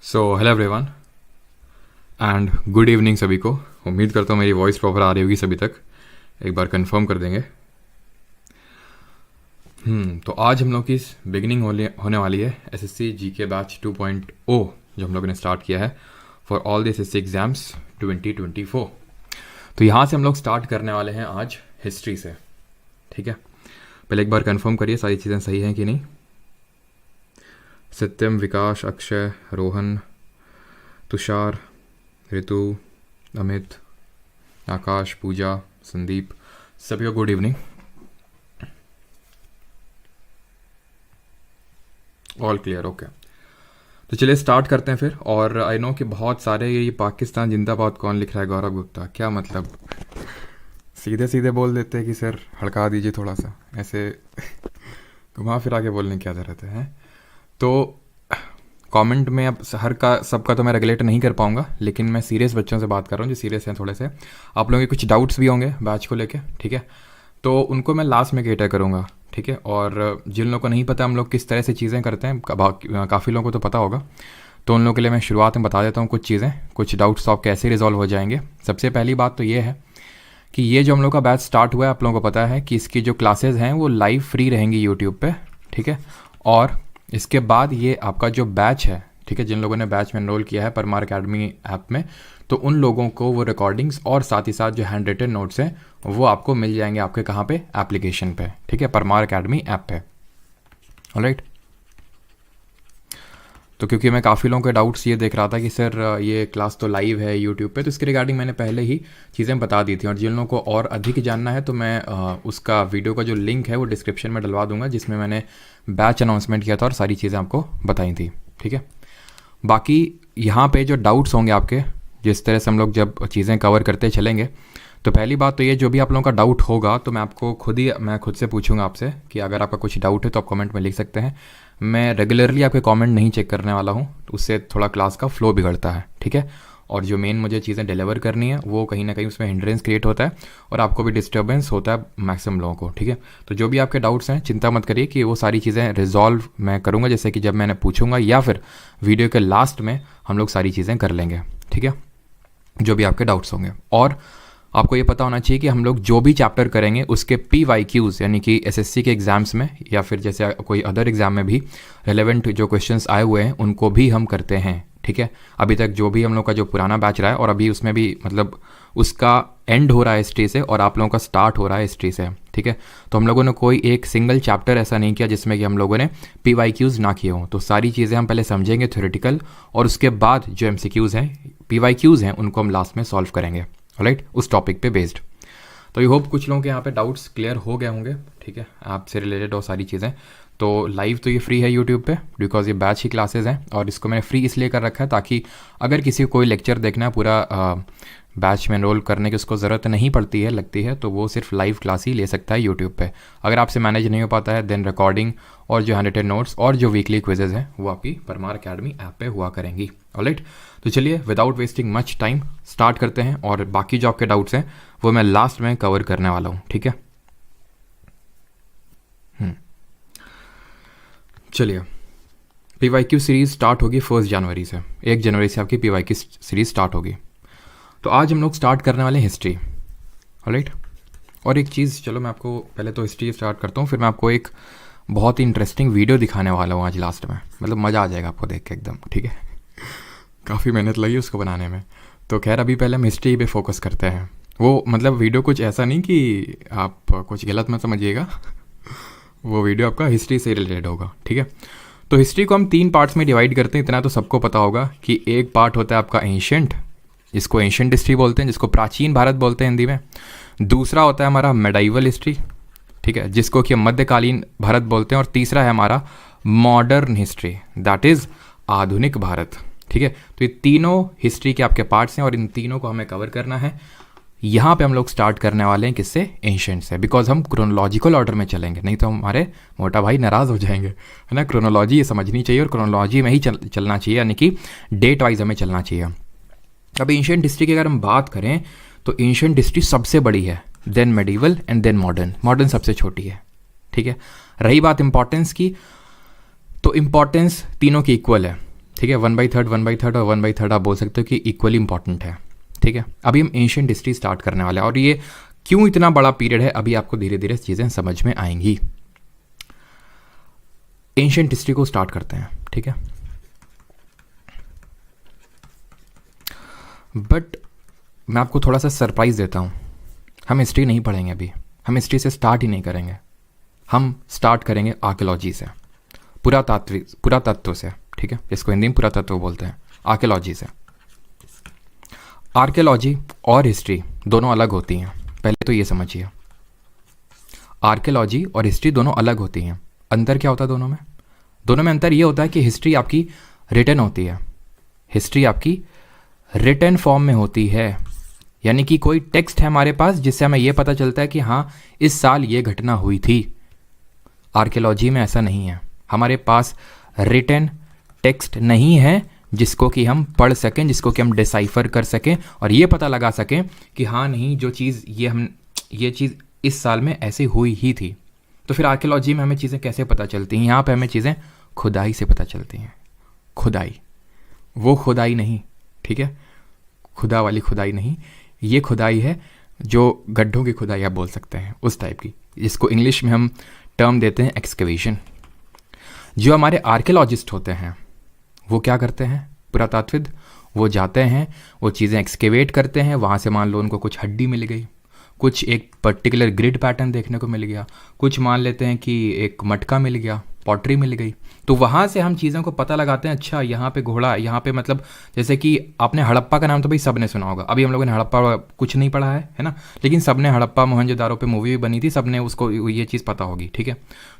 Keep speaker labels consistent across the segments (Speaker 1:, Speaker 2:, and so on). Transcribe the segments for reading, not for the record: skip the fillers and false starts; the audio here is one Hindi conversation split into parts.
Speaker 1: So hello everyone and good evening सभी को। उम्मीद करता हूँ मेरी वॉइस प्रॉपर आ रही होगी सभी तक। एक बार कंफर्म कर देंगे। तो आज हम लोग की बिगिनिंग होने वाली है एसएससी जीके बैच 2.0 जो हम लोगों ने स्टार्ट किया है for all the assessee exams 2024। तो यहाँ से हम लोग स्टार्ट करने वाले हैं आज हिस्ट्री से। ठीक है, पहले एक बार कंफर्म करिए सारी चीज़ें सही हैं कि नहीं। सत्यम, विकास, अक्षय, रोहन, तुषार, ऋतु, अमित, आकाश, पूजा, संदीप, सभी को good evening. All clear, okay. तो चलिए स्टार्ट करते हैं फिर। और आई नो कि बहुत सारे ये पाकिस्तान जिंदाबाद कौन लिख रहा है, गौरव गुप्ता, क्या मतलब सीधे सीधे बोल देते हैं कि सर हड़का दीजिए थोड़ा सा, ऐसे घुमा फिरा के बोलने की क्या ज़रूरत है। तो कमेंट में अब हर का सबका तो मैं रेगुलेट नहीं कर पाऊंगा, लेकिन मैं सीरियस बच्चों से बात कर रहा हूँ जो सीरियस हैं थोड़े से। आप लोगों के कुछ डाउट्स भी होंगे बैच को लेके, ठीक है, तो उनको मैं लास्ट में कैटर करूँगा। ठीक है, और जिन लोगों को नहीं पता हम लोग किस तरह से चीज़ें करते हैं, काफ़ी लोगों को तो पता होगा, तो उन लोगों के लिए मैं शुरुआत में बता देता हूँ कुछ चीज़ें, कुछ डाउट्स तो आप कैसे रिजॉल्व हो जाएंगे। सबसे पहली बात तो ये है कि ये जो हम लोग का बैच स्टार्ट हुआ है, आप लोगों को पता है कि इसकी जो क्लासेज हैं वो लाइव फ्री रहेंगी यूट्यूब पे। ठीक है, और इसके बाद ये आपका जो बैच है, ठीक है, जिन लोगों ने बैच में एनरोल किया है परमार अकेडमी ऐप में, तो उन लोगों को वो रिकॉर्डिंग्स और साथ ही साथ जो हैंड रिटन नोट्स हैं वो आपको मिल जाएंगे आपके कहाँ पे, एप्लीकेशन पे। ठीक है, परमार अकेडमी ऐप पे। ऑलराइट, तो क्योंकि मैं काफ़ी लोगों के डाउट्स ये देख रहा था कि सर ये क्लास तो लाइव है यूट्यूब पे, तो इसके रिगार्डिंग मैंने पहले ही चीज़ें बता दी थी। और जिन लोगों को और अधिक जानना है तो मैं उसका वीडियो का जो लिंक है वो डिस्क्रिप्शन में डलवा दूंगा, जिसमें मैंने बैच अनाउंसमेंट किया था और सारी चीज़ें आपको बताई थी। ठीक है, बाकी यहाँ पे जो डाउट्स होंगे आपके, जिस तरह से हम लोग जब चीज़ें कवर करते चलेंगे, तो पहली बात तो ये, जो भी आप लोगों का डाउट होगा तो मैं खुद से पूछूंगा आपसे कि अगर आपका कुछ डाउट है तो आप कमेंट में लिख सकते हैं। मैं रेगुलरली आपके कमेंट नहीं चेक करने वाला हूँ, उससे थोड़ा क्लास का फ्लो बिगड़ता है। ठीक है, और जो मेन मुझे चीज़ें डिलीवर करनी है वो कहीं ना कहीं उसमें हिंड्रेंस क्रिएट होता है और आपको भी डिस्टर्बेंस होता है मैक्सिमम लोगों को। ठीक है, तो जो भी आपके डाउट्स हैं चिंता मत करिए कि वो सारी चीज़ें रिजॉल्व मैं करूँगा, जैसे कि जब मैंने पूछूंगा या फिर वीडियो के लास्ट में हम लोग सारी चीज़ें कर लेंगे। ठीक है, जो भी आपके डाउट्स होंगे। और आपको ये पता होना चाहिए कि हम लोग जो भी चैप्टर करेंगे उसके PYQs यानी कि एसएससी के एग्ज़ाम्स में या फिर जैसे कोई अदर एग्ज़ाम में भी रेलेवेंट जो क्वेश्चंस आए हुए हैं उनको भी हम करते हैं। ठीक है, अभी तक जो भी हम लोग का जो पुराना बैच रहा है, और अभी उसमें भी मतलब उसका एंड हो रहा है हिस्ट्री से और आप लोगों का स्टार्ट हो रहा है हिस्ट्री से। ठीक है, तो हम लोगों ने कोई एक सिंगल चैप्टर ऐसा नहीं किया जिसमें कि हम लोगों ने PYQs ना किए हों। तो सारी चीज़ें हम पहले समझेंगे थ्योरेटिकल, और उसके बाद जो MCQs हैं, PYQs हैं, उनको हम लास्ट में सॉल्व करेंगे। ऑलराइट, उस टॉपिक पे बेस्ड। तो आई होप कुछ लोगों के यहाँ पे डाउट्स क्लियर हो गए होंगे। ठीक है, आपसे रिलेटेड और सारी चीज़ें। तो लाइव तो ये फ्री है यूट्यूब पे, बिकॉज ये बैच ही क्लासेस हैं, और इसको मैंने फ्री इसलिए कर रखा है ताकि अगर किसी को कोई लेक्चर देखना है पूरा बैच में एनरोल करने की उसको ज़रूरत नहीं पड़ती है, लगती है, तो वो सिर्फ लाइव क्लास ही ले सकता है यूट्यूब पे। अगर आपसे मैनेज नहीं हो पाता है देन रिकॉर्डिंग और जो हैंड रिटन नोट्स और जो वीकली क्विजेज हैं वो आपकी परमार अकेडमी ऐप पे हुआ करेंगी। ऑलराइट, तो चलिए without wasting much time start करते हैं, और बाकी जो आपके डाउट्स हैं वो मैं लास्ट में कवर करने वाला हूँ। ठीक है, चलिए PYQ सीरीज़ स्टार्ट होगी 1 जनवरी से। 1 जनवरी से आपकी PYQ सीरीज़ स्टार्ट होगी। तो आज हम लोग स्टार्ट करने वाले हैं हिस्ट्री। ऑलराइट, और एक चीज़, चलो मैं आपको पहले तो हिस्ट्री स्टार्ट करता हूँ, फिर मैं आपको एक बहुत ही इंटरेस्टिंग वीडियो दिखाने वाला हूँ आज लास्ट में। मतलब मज़ा आ जाएगा आपको देख के एकदम। ठीक है, काफ़ी मेहनत लगी उसको बनाने में। तो खैर अभी पहले हम हिस्ट्री पे फोकस करते हैं। वो मतलब वीडियो कुछ ऐसा नहीं कि आप कुछ गलत मत समझिएगा वो वीडियो आपका हिस्ट्री से रिलेटेड होगा। ठीक है, तो हिस्ट्री को हम 3 पार्ट्स में डिवाइड करते हैं। इतना तो सबको पता होगा कि एक पार्ट होता है आपका एंशेंट, जिसको एंशेंट हिस्ट्री बोलते हैं, जिसको प्राचीन भारत बोलते हैं हिंदी में। दूसरा होता है हमारा मेडाइवल हिस्ट्री, ठीक है, जिसको कि हम मध्यकालीन भारत बोलते हैं। और तीसरा है हमारा मॉडर्न हिस्ट्री, दैट इज़ आधुनिक भारत। ठीक है, तो ये तीनों हिस्ट्री के आपके पार्ट्स हैं और इन तीनों को हमें कवर करना है। यहाँ पे हम लोग स्टार्ट करने वाले हैं किससे, एंशेंट से, बिकॉज हम क्रोनोलॉजिकल ऑर्डर में चलेंगे, नहीं तो हमारे मोटा भाई नाराज़ हो जाएंगे, है ना। क्रोनोलॉजी ये समझनी चाहिए और क्रोनोलॉजी में ही चलना चाहिए, यानी कि डेट वाइज हमें चलना चाहिए। अब एंशेंट हिस्ट्री की अगर हम बात करें तो एंशेंट हिस्ट्री सबसे बड़ी है, then medieval and then modern. Modern सबसे छोटी है। ठीक है, रही बात इंपॉर्टेंस की, तो इंपॉर्टेंस तीनों की इक्वल है। ठीक है, 1/3 1/3 और 1/3 आप बोल सकते हो कि इक्वली इंपॉर्टेंट है। ठीक है, अभी हम एंशियंट हिस्ट्री स्टार्ट करने वाले हैं और ये क्यों इतना बड़ा पीरियड है अभी आपको धीरे धीरे चीज़ें समझ में आएंगी। एंशियंट हिस्ट्री को स्टार्ट करते हैं। ठीक है, बट मैं आपको थोड़ा सा सरप्राइज देता हूँ, हम हिस्ट्री नहीं पढ़ेंगे अभी, हम हिस्ट्री से स्टार्ट ही नहीं करेंगे, हम स्टार्ट करेंगे आर्कियोलॉजी से, पुरातत्व से। ठीक है, इसको हिंदी में पुरातत्व बोलते हैं, आर्कियोलॉजी से। आर्कियोलॉजी और हिस्ट्री दोनों अलग होती हैं, पहले तो ये समझिए। आर्कियोलॉजी और हिस्ट्री दोनों अलग होती हैं। अंतर क्या होता है दोनों में? दोनों में अंतर ये होता है कि हिस्ट्री आपकी रिटन होती है, हिस्ट्री आपकी रिटन फॉर्म में होती है, यानी कि कोई टेक्स्ट है हमारे पास जिससे हमें यह पता चलता है कि हाँ इस साल ये घटना हुई थी। आर्कियोलॉजी में ऐसा नहीं है, हमारे पास रिटन टेक्स्ट नहीं है जिसको कि हम पढ़ सकें, जिसको कि हम डिसाइफर कर सकें और ये पता लगा सकें कि हाँ नहीं जो चीज़ ये चीज़ इस साल में ऐसे हुई ही थी। तो फिर आर्कियोलॉजी में हमें चीज़ें कैसे पता चलती हैं? यहाँ पे हमें चीज़ें खुदाई से पता चलती हैं। खुदाई, वो खुदाई नहीं, ठीक है, खुदा वाली खुदाई नहीं, ये खुदाई है जो गड्ढों की खुदाई आप बोल सकते हैं, उस टाइप की, जिसको इंग्लिश में हम टर्म देते हैं एक्सकवेशन। जो हमारे आर्कियोलॉजिस्ट होते हैं वो क्या करते हैं? पुरातत्वविद, वो जाते हैं, वो चीज़ें एक्सकेवेट करते हैं, वहाँ से मान लो उनको कुछ हड्डी मिल गई, कुछ एक पर्टिकुलर ग्रिड पैटर्न देखने को मिल गया, कुछ मान लेते हैं कि एक मटका मिल गया, पॉटरी मिल गई, तो वहाँ से हम चीज़ों को पता लगाते हैं। अच्छा यहाँ पे घोड़ा, यहाँ पे मतलब जैसे कि आपने हड़प्पा का नाम तो भाई सब ने सुना होगा, अभी हम लोगों ने हड़प्पा कुछ नहीं पढ़ा है ना, लेकिन सब ने हड़प्पा मोहनजोदारो पे मूवी भी बनी थी, सब ने उसको ये चीज़ पता होगी। ठीक है,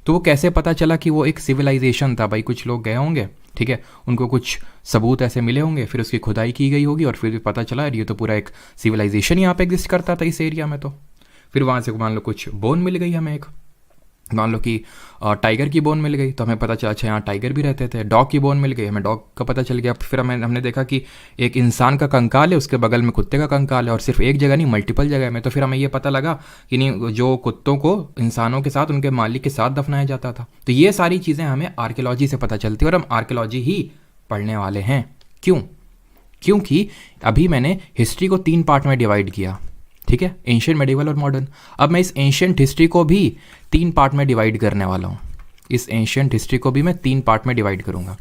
Speaker 1: तो वो कैसे पता चला कि वो एक सिविलाइजेशन था? भाई कुछ लोग गए होंगे, ठीक है, उनको कुछ सबूत ऐसे मिले होंगे, फिर उसकी खुदाई की गई होगी और फिर पता चला ये तो पूरा एक सिविलाइजेशन यहाँ पे एग्जिस्ट करता था इस एरिया में। तो फिर वहाँ से मान लो कुछ बोन मिल गई हमें, एक मान लो कि टाइगर की बोन मिल गई, तो हमें पता चला अच्छा यहाँ टाइगर भी रहते थे। डॉग की बोन मिल गई, हमें डॉग का पता चल गया। फिर हमने देखा कि एक इंसान का कंकाल है, उसके बगल में कुत्ते का कंकाल है, और सिर्फ एक जगह नहीं मल्टीपल जगह में। तो फिर हमें ये पता लगा कि नहीं, जो कुत्तों को इंसानों के साथ उनके मालिक के साथ दफनाया जाता था। तो ये सारी चीज़ें हमें आर्कियोलॉजी से पता चलती है, और हम आर्कियोलॉजी ही पढ़ने वाले हैं। क्यों? क्योंकि अभी मैंने हिस्ट्री को 3 पार्ट में डिवाइड किया, ठीक है, एंशिएंट, मेडिवल और मॉडर्न। अब मैं इस एंशिएंट हिस्ट्री को भी 3 पार्ट में डिवाइड करने वाला हूं। इस एंशिएंट हिस्ट्री को भी मैं 3 पार्ट में डिवाइड करूंगा,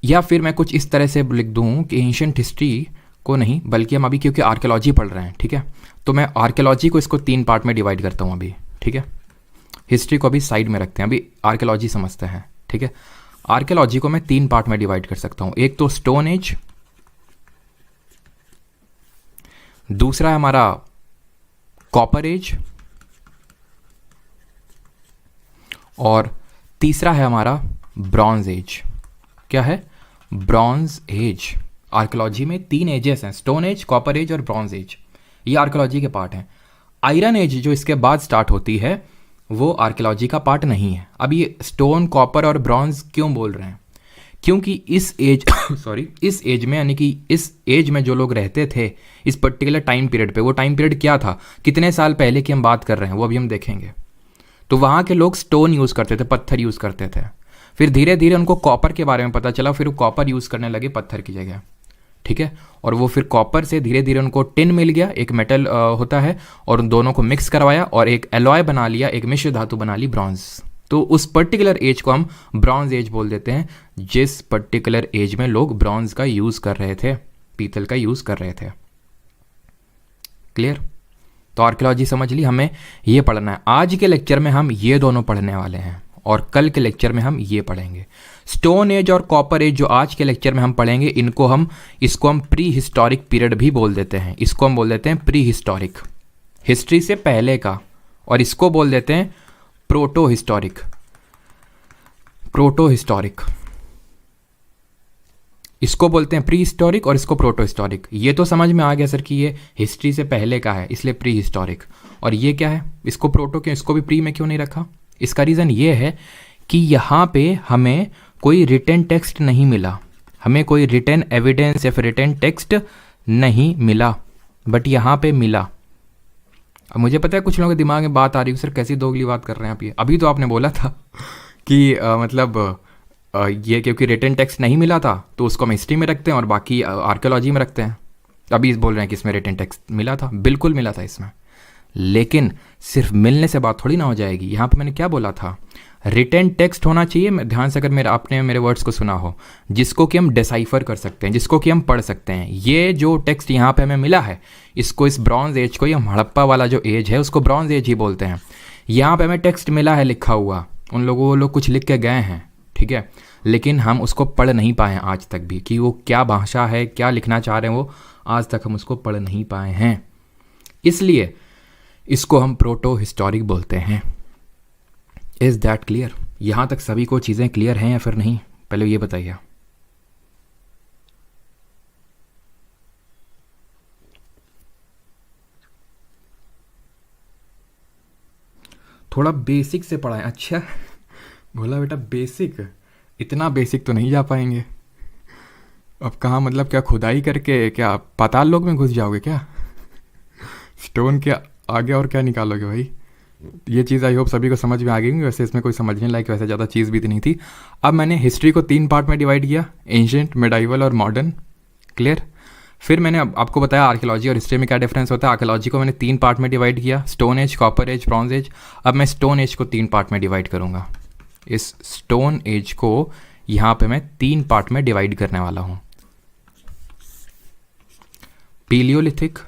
Speaker 1: या फिर मैं कुछ इस तरह से लिख दूं कि एंशिएंट हिस्ट्री को नहीं, बल्कि हम अभी क्योंकि आर्कियोलॉजी पढ़ रहे हैं, ठीक है, तो मैं आर्कियोलॉजी को इसको 3 पार्ट में डिवाइड करता हूं अभी। ठीक है, हिस्ट्री को अभी साइड में रखते हैं, अभी आर्कियोलॉजी समझते हैं। ठीक है, आर्कियोलॉजी को मैं 3 पार्ट में डिवाइड कर सकता हूं। एक तो स्टोन एज, दूसरा है हमारा कॉपर एज, और तीसरा है हमारा ब्रॉन्ज एज। क्या है? Bronze age. आर्कियोलॉजी में 3 एजेस हैं, स्टोन एज, कॉपर एज और ब्रॉन्ज एज। ये आर्कियोलॉजी के पार्ट हैं। आयरन एज जो इसके बाद स्टार्ट होती है वो आर्कियोलॉजी का पार्ट नहीं है। अब ये स्टोन, कॉपर और ब्रॉन्ज क्यों बोल रहे हैं? क्योंकि इस एज इस एज में, यानी कि इस एज में जो लोग रहते थे इस पर्टिकुलर टाइम पीरियड पे, वो टाइम पीरियड क्या था, कितने साल पहले की हम बात कर रहे हैं, वो अभी हम देखेंगे। तो वहाँ के लोग स्टोन यूज़ करते थे, पत्थर यूज़ करते थे। फिर धीरे धीरे उनको कॉपर के बारे में पता चला, फिर वो कॉपर यूज़ करने लगे पत्थर की जगह। ठीक है, और वो फिर कॉपर से धीरे धीरे उनको टिन मिल गया, एक मेटल होता है, और उन दोनों को मिक्स करवाया और एक एलॉय बना लिया, एक मिश्र धातु बना ली ब्रॉन्ज। तो उस पर्टिकुलर एज को हम ब्रॉन्ज एज बोल देते हैं, जिस पर्टिकुलर एज में लोग ब्रॉन्ज का यूज़ कर रहे थे, पीतल का यूज़ कर रहे थे। क्लियर? तो आर्कियोलॉजी समझ ली, हमें ये पढ़ना है। आज के लेक्चर में हम ये दोनों पढ़ने वाले हैं और कल के लेक्चर में हम ये पढ़ेंगे। स्टोन एज और कॉपर एज जो आज के लेक्चर में हम पढ़ेंगे, इसको हम प्री हिस्टोरिक पीरियड भी बोल देते हैं। इसको हम बोल देते हैं प्री हिस्टोरिक, हिस्ट्री से पहले का, और इसको बोल देते हैं प्रोटो हिस्टोरिक। प्रोटो हिस्टोरिक, इसको बोलते हैं प्री हिस्टोरिक और इसको प्रोटो हिस्टोरिक। ये तो समझ में आ गया सर कि ये हिस्ट्री से पहले का है, इसलिए प्री हिस्टोरिक। और ये क्या है, इसको प्रोटो क्यों, इसको भी प्री में क्यों नहीं रखा? इसका रीज़न ये है कि यहाँ पे हमें कोई रिटन टेक्स्ट नहीं मिला, हमें कोई रिटन एविडेंस या फिर रिटन टेक्स्ट नहीं मिला, बट यहाँ पे मिला। अब मुझे पता है कुछ लोगों के दिमाग में बात आ रही है, सर कैसी दोगली बात कर रहे हैं आप, ये अभी तो आपने बोला था कि मतलब ये क्योंकि रिटन टेक्स्ट नहीं मिला था तो उसको हम हिस्ट्री में रखते हैं और बाकी आर्कियोलॉजी में रखते हैं। अभी बोल रहे हैं कि इसमें रिटन टेक्स्ट मिला था, बिल्कुल मिला था इसमें, लेकिन सिर्फ मिलने से बात थोड़ी ना हो जाएगी। यहाँ पे मैंने क्या बोला था, रिटन टेक्स्ट होना चाहिए, ध्यान से अगर आपने मेरे वर्ड्स को सुना हो, जिसको कि हम डिसाइफर कर सकते हैं, जिसको कि हम पढ़ सकते हैं। ये जो टेक्स्ट यहाँ पे हमें मिला है, इसको, इस ब्रॉन्ज एज को, ये हड़प्पा वाला जो एज है उसको ब्रॉन्ज एज ही बोलते हैं। यहाँ पे हमें टेक्स्ट मिला है लिखा हुआ, वो लोग कुछ लिख के गए हैं, ठीक है, लेकिन हम उसको पढ़ नहीं पाए हैं आज तक भी, कि वो क्या भाषा है, क्या लिखना चाह रहे हैं वो, आज तक हम उसको पढ़ नहीं पाए हैं। इसलिए इसको हम प्रोटो हिस्टोरिक बोलते हैं। Is that clear? यहाँ तक सभी को चीज़ें क्लियर हैं या फिर नहीं, पहले ये बताइए। थोड़ा बेसिक से पढ़ाएं। अच्छा, बोला बेटा बेसिक, इतना बेसिक तो नहीं जा पाएंगे। अब कहाँ, मतलब क्या खुदाई करके क्या पाताल लोक में घुस जाओगे क्या? स्टोन के आगे और क्या निकालोगे भाई? ये चीज़ आई होप सभी को समझ में आ गई। वैसे इसमें कोई समझने लायक वैसे ज़्यादा चीज़ भी नहीं थी। अब मैंने हिस्ट्री को 3 पार्ट में डिवाइड किया, एंशिएंट, मिडाइवल और मॉडर्न। क्लियर? फिर मैंने आपको बताया आर्कियोलॉजी और हिस्ट्री में क्या डिफरेंस होता है। आर्कियोलॉजी को मैंने 3 पार्ट में डिवाइड किया, stone age, copper age, bronze age. अब मैं स्टोन एज को 3 पार्ट में डिवाइड करूँगा। इस स्टोन एज को यहाँ पे मैं 3 पार्ट में डिवाइड करने वाला हूँ। पीलियोलिथिक,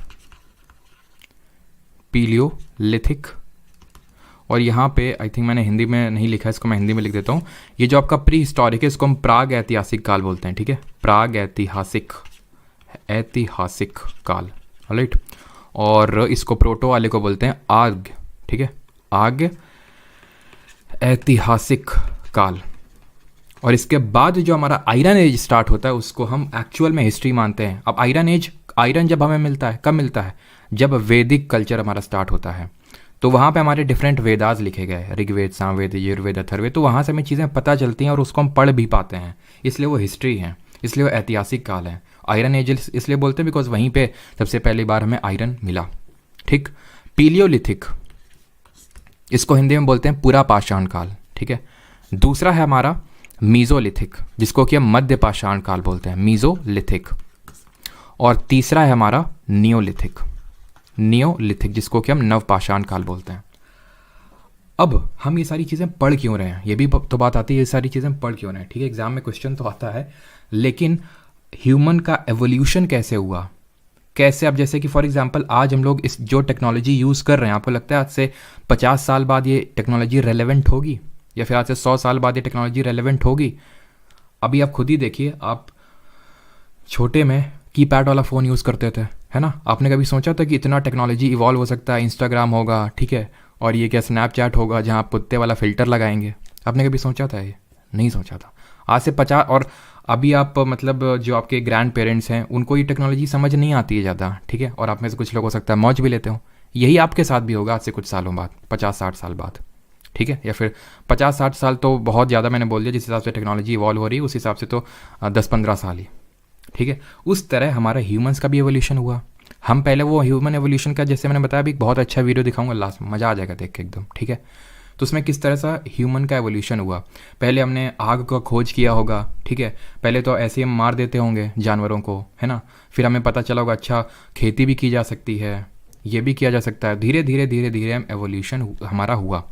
Speaker 1: पीलियोलिथिक, और यहाँ पे आई थिंक मैंने हिंदी में नहीं लिखा है, इसको मैं हिंदी में लिख देता हूँ। ये जो आपका प्री हिस्टोरिक है, इसको हम प्राग ऐतिहासिक काल बोलते हैं, ठीक है, प्राग ऐतिहासिक, ऐतिहासिक काल, राइट। और इसको प्रोटो वाले को बोलते हैं आग, ठीक है, आग ऐतिहासिक काल। और इसके बाद जो हमारा आयरन एज स्टार्ट होता है उसको हम एक्चुअल में हिस्ट्री मानते हैं। अब आयरन एज, आयरन जब हमें मिलता है, कब मिलता है? जब वैदिक कल्चर हमारा स्टार्ट होता है। तो वहाँ पे हमारे डिफरेंट वेदास लिखे गए, ऋग्वेद, सामवेद, यजुर्वेद, अथर्ववेद। तो वहाँ से हमें चीज़ें पता चलती हैं और उसको हम पढ़ भी पाते हैं, इसलिए वो हिस्ट्री है, इसलिए वो ऐतिहासिक काल है। आयरन एज इसलिए बोलते हैं बिकॉज वहीं पे सबसे पहली बार हमें आयरन मिला, ठीक। पीलियोलिथिक, इसको हिंदी में बोलते हैं पूरा पाषाण काल, ठीक है। दूसरा है हमारा मीजोलिथिक, जिसको कि हम मध्य पाषाण काल बोलते हैं, मीजोलिथिक। और तीसरा है हमारा नियोलिथिक, नियोलिथिक, जिसको कि हम नवपाषाण काल बोलते हैं। अब हम ये सारी चीज़ें पढ़ क्यों रहे हैं, ये भी तो बात आती है, ये सारी चीज़ें पढ़ क्यों रहे हैं, ठीक है। एग्जाम में क्वेश्चन तो आता है, लेकिन ह्यूमन का एवोल्यूशन कैसे हुआ, कैसे, अब जैसे कि फॉर एग्जांपल आज हम लोग इस जो टेक्नोलॉजी यूज़ कर रहे हैं, आपको लगता है आज से 50 साल बाद ये टेक्नोलॉजी रेलेवेंट होगी, या फिर आज से 100 साल बाद ये टेक्नोलॉजी रेलेवेंट होगी? अभी आप खुद ही देखिए, आप छोटे में कीपैड वाला फ़ोन यूज़ करते थे, है ना। आपने कभी सोचा था कि इतना टेक्नोलॉजी इवॉल्व हो सकता है, इंस्टाग्राम होगा, ठीक है, और ये क्या स्नैपचैट होगा जहाँ आप कुत्ते वाला फ़िल्टर लगाएंगे? आपने कभी सोचा था? ये नहीं सोचा था। आज से 50, और अभी आप मतलब जो आपके ग्रैंड पेरेंट्स हैं उनको ये टेक्नोलॉजी समझ नहीं आती है ज़्यादा, ठीक है, और आप में से कुछ लोग हो सकता है मौज भी लेते हो। यही आपके साथ भी होगा आज से कुछ सालों बाद, 50-60 साल बाद, ठीक है, या फिर 50-60 साल तो बहुत ज़्यादा मैंने बोल दिया, जिस हिसाब से टेक्नोलॉजी इवॉल्व हो रही है उस हिसाब से तो 10-15 साल ही, ठीक है। उस तरह हमारा ह्यूमंस का भी एवोल्यूशन हुआ। हम पहले वो ह्यूमन एवोल्यूशन का, जैसे मैंने बताया, भी बहुत अच्छा वीडियो दिखाऊंगा लास्ट में, मज़ा आ जाएगा देख के एकदम, ठीक है। तो उसमें किस तरह से ह्यूमन का एवोल्यूशन हुआ। पहले हमने आग का खोज किया होगा, ठीक है, पहले तो ऐसे ही हम मार देते होंगे जानवरों को, है ना। फिर हमें पता चला होगा अच्छा खेती भी की जा सकती है, ये भी किया जा सकता है। धीरे धीरे धीरे धीरे हम एवोल्यूशन हमारा हुआ।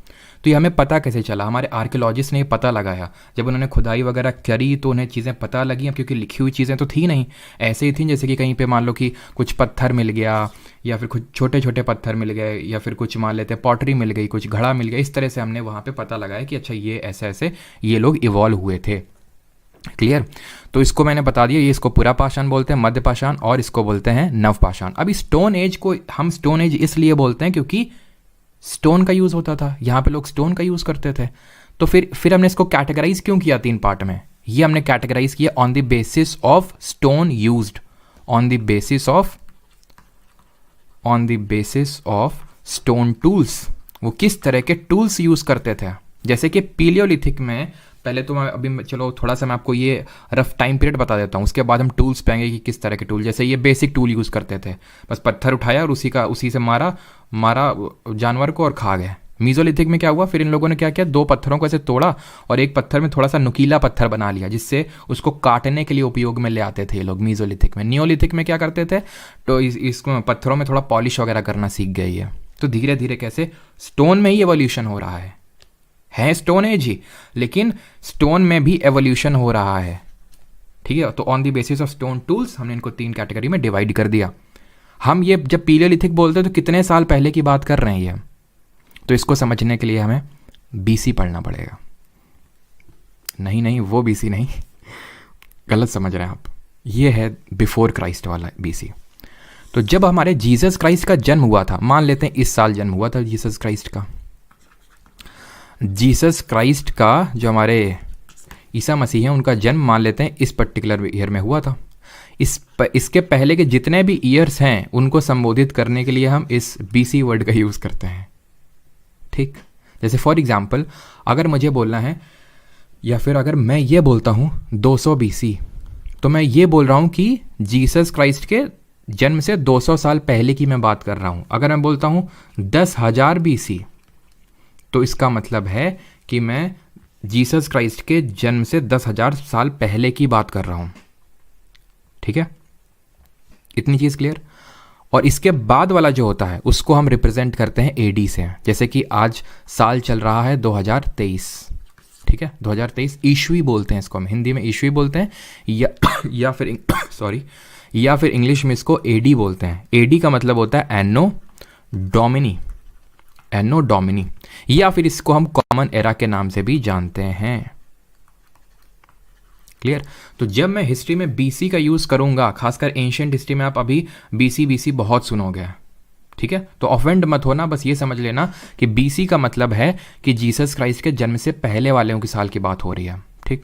Speaker 1: तो ये हमें पता कैसे चला? हमारे आर्कियोलॉजिस्ट ने ये पता लगाया, जब उन्होंने खुदाई वगैरह करी तो उन्हें चीज़ें पता लगी। अब क्योंकि लिखी हुई चीज़ें तो थी नहीं, ऐसे ही थी जैसे कि कहीं पे मान लो कि कुछ पत्थर मिल गया, या फिर कुछ छोटे छोटे पत्थर मिल गए, या फिर कुछ मान लेते पॉटरी मिल गई, कुछ घड़ा मिल गया। इस तरह से हमने वहाँ पे पता लगाया कि अच्छा ये ऐसे ऐसे ये लोग इवॉल्व हुए थे। क्लियर? तो इसको मैंने बता दिया, ये इसको पूरा पाषाण बोलते हैं, मध्य पाषाण, और इसको बोलते हैं नवपाषाण। अभी स्टोन एज को हम स्टोन एज इसलिए बोलते हैं क्योंकि स्टोन का यूज़ होता था, यहाँ पे लोग स्टोन का यूज़ करते थे। तो फिर हमने इसको कैटेगराइज क्यों किया 3 पार्ट में? ये हमने कैटेगराइज किया on the basis of stone used, on the basis of stone tools. वो किस तरह के टूल्स यूज़ करते थे। जैसे कि पीलियोलिथिक में, पहले तो मैं अभी चलो थोड़ा सा मैं आपको ये रफ टाइम पीरियड बता देता हूँ, उसके बाद हम टूल्स पाएंगे कि किस तरह के टूल। जैसे ये बेसिक टूल यूज़ करते थे, बस पत्थर उठाया और उसी से मारा जानवर को और खा गए, मीजोलिथिक में क्या हुआ, फिर इन लोगों ने क्या किया, दो पत्थरों को ऐसे तोड़ा और एक पत्थर में थोड़ा सा नुकीला पत्थर बना लिया, जिससे उसको काटने के लिए उपयोग में ले आते थे ये लोग मीजोलिथिक में। नियोलिथिक में क्या करते थे, तो इसको पत्थरों में थोड़ा पॉलिश वगैरह करना सीख गई है। तो धीरे धीरे कैसे स्टोन में ही एवोल्यूशन हो रहा है स्टोन एज ही, लेकिन स्टोन में भी एवोल्यूशन हो रहा है, ठीक है। तो on the basis of stone tools हमने इनको 3 कैटेगरी में डिवाइड कर दिया। हम ये जब पीलियोलिथिक बोलते हैं तो कितने साल पहले की बात कर रहे हैं ये, तो इसको समझने के लिए हमें बीसी पढ़ना पड़ेगा। नहीं वो बीसी नहीं, गलत समझ रहे हैं आप, ये है बिफोर क्राइस्ट वाला बीसी। तो जब हमारे जीसस क्राइस्ट का जन्म हुआ था, मान लेते हैं इस साल जन्म हुआ था जीसस क्राइस्ट का जो हमारे ईसा मसीह हैं उनका जन्म मान लेते हैं इस पर्टिकुलर ईयर में हुआ था। इसके पहले के जितने भी ईयर्स हैं उनको संबोधित करने के लिए हम इस बीसी वर्ड का यूज़ करते हैं, ठीक। जैसे फॉर एग्जाम्पल अगर मुझे बोलना है, या फिर अगर मैं ये बोलता हूँ 200 बीसी, तो मैं ये बोल रहा हूँ कि जीसस क्राइस्ट के जन्म से 200 साल पहले की मैं बात कर रहा हूँ। अगर मैं बोलता हूँ 10,000 बीसी, तो इसका मतलब है कि मैं जीसस क्राइस्ट के जन्म से 10,000 साल पहले की बात कर रहा हूँ, ठीक है। इतनी चीज़ क्लियर। और इसके बाद वाला जो होता है उसको हम रिप्रेजेंट करते हैं एडी से। जैसे कि आज साल चल रहा है 2023, ठीक है, 2023 ईस्वी बोलते हैं इसको, हम हिंदी में ईस्वी बोलते हैं, या फिर इंग्लिश में इसको एडी बोलते हैं। एडी का मतलब होता है एनो डोमिनी, या फिर इसको हम कॉमन एरा के नाम से भी जानते हैं। क्लियर। तो जब मैं हिस्ट्री में बीसी का यूज करूंगा, खासकर एंशिएंट हिस्ट्री में आप अभी बीसी बहुत सुनोगे, ठीक है। तो ऑफेंड मत होना, बस ये समझ लेना कि बीसी का मतलब है कि जीसस क्राइस्ट के जन्म से पहले वाले की साल की बात हो रही है, ठीक।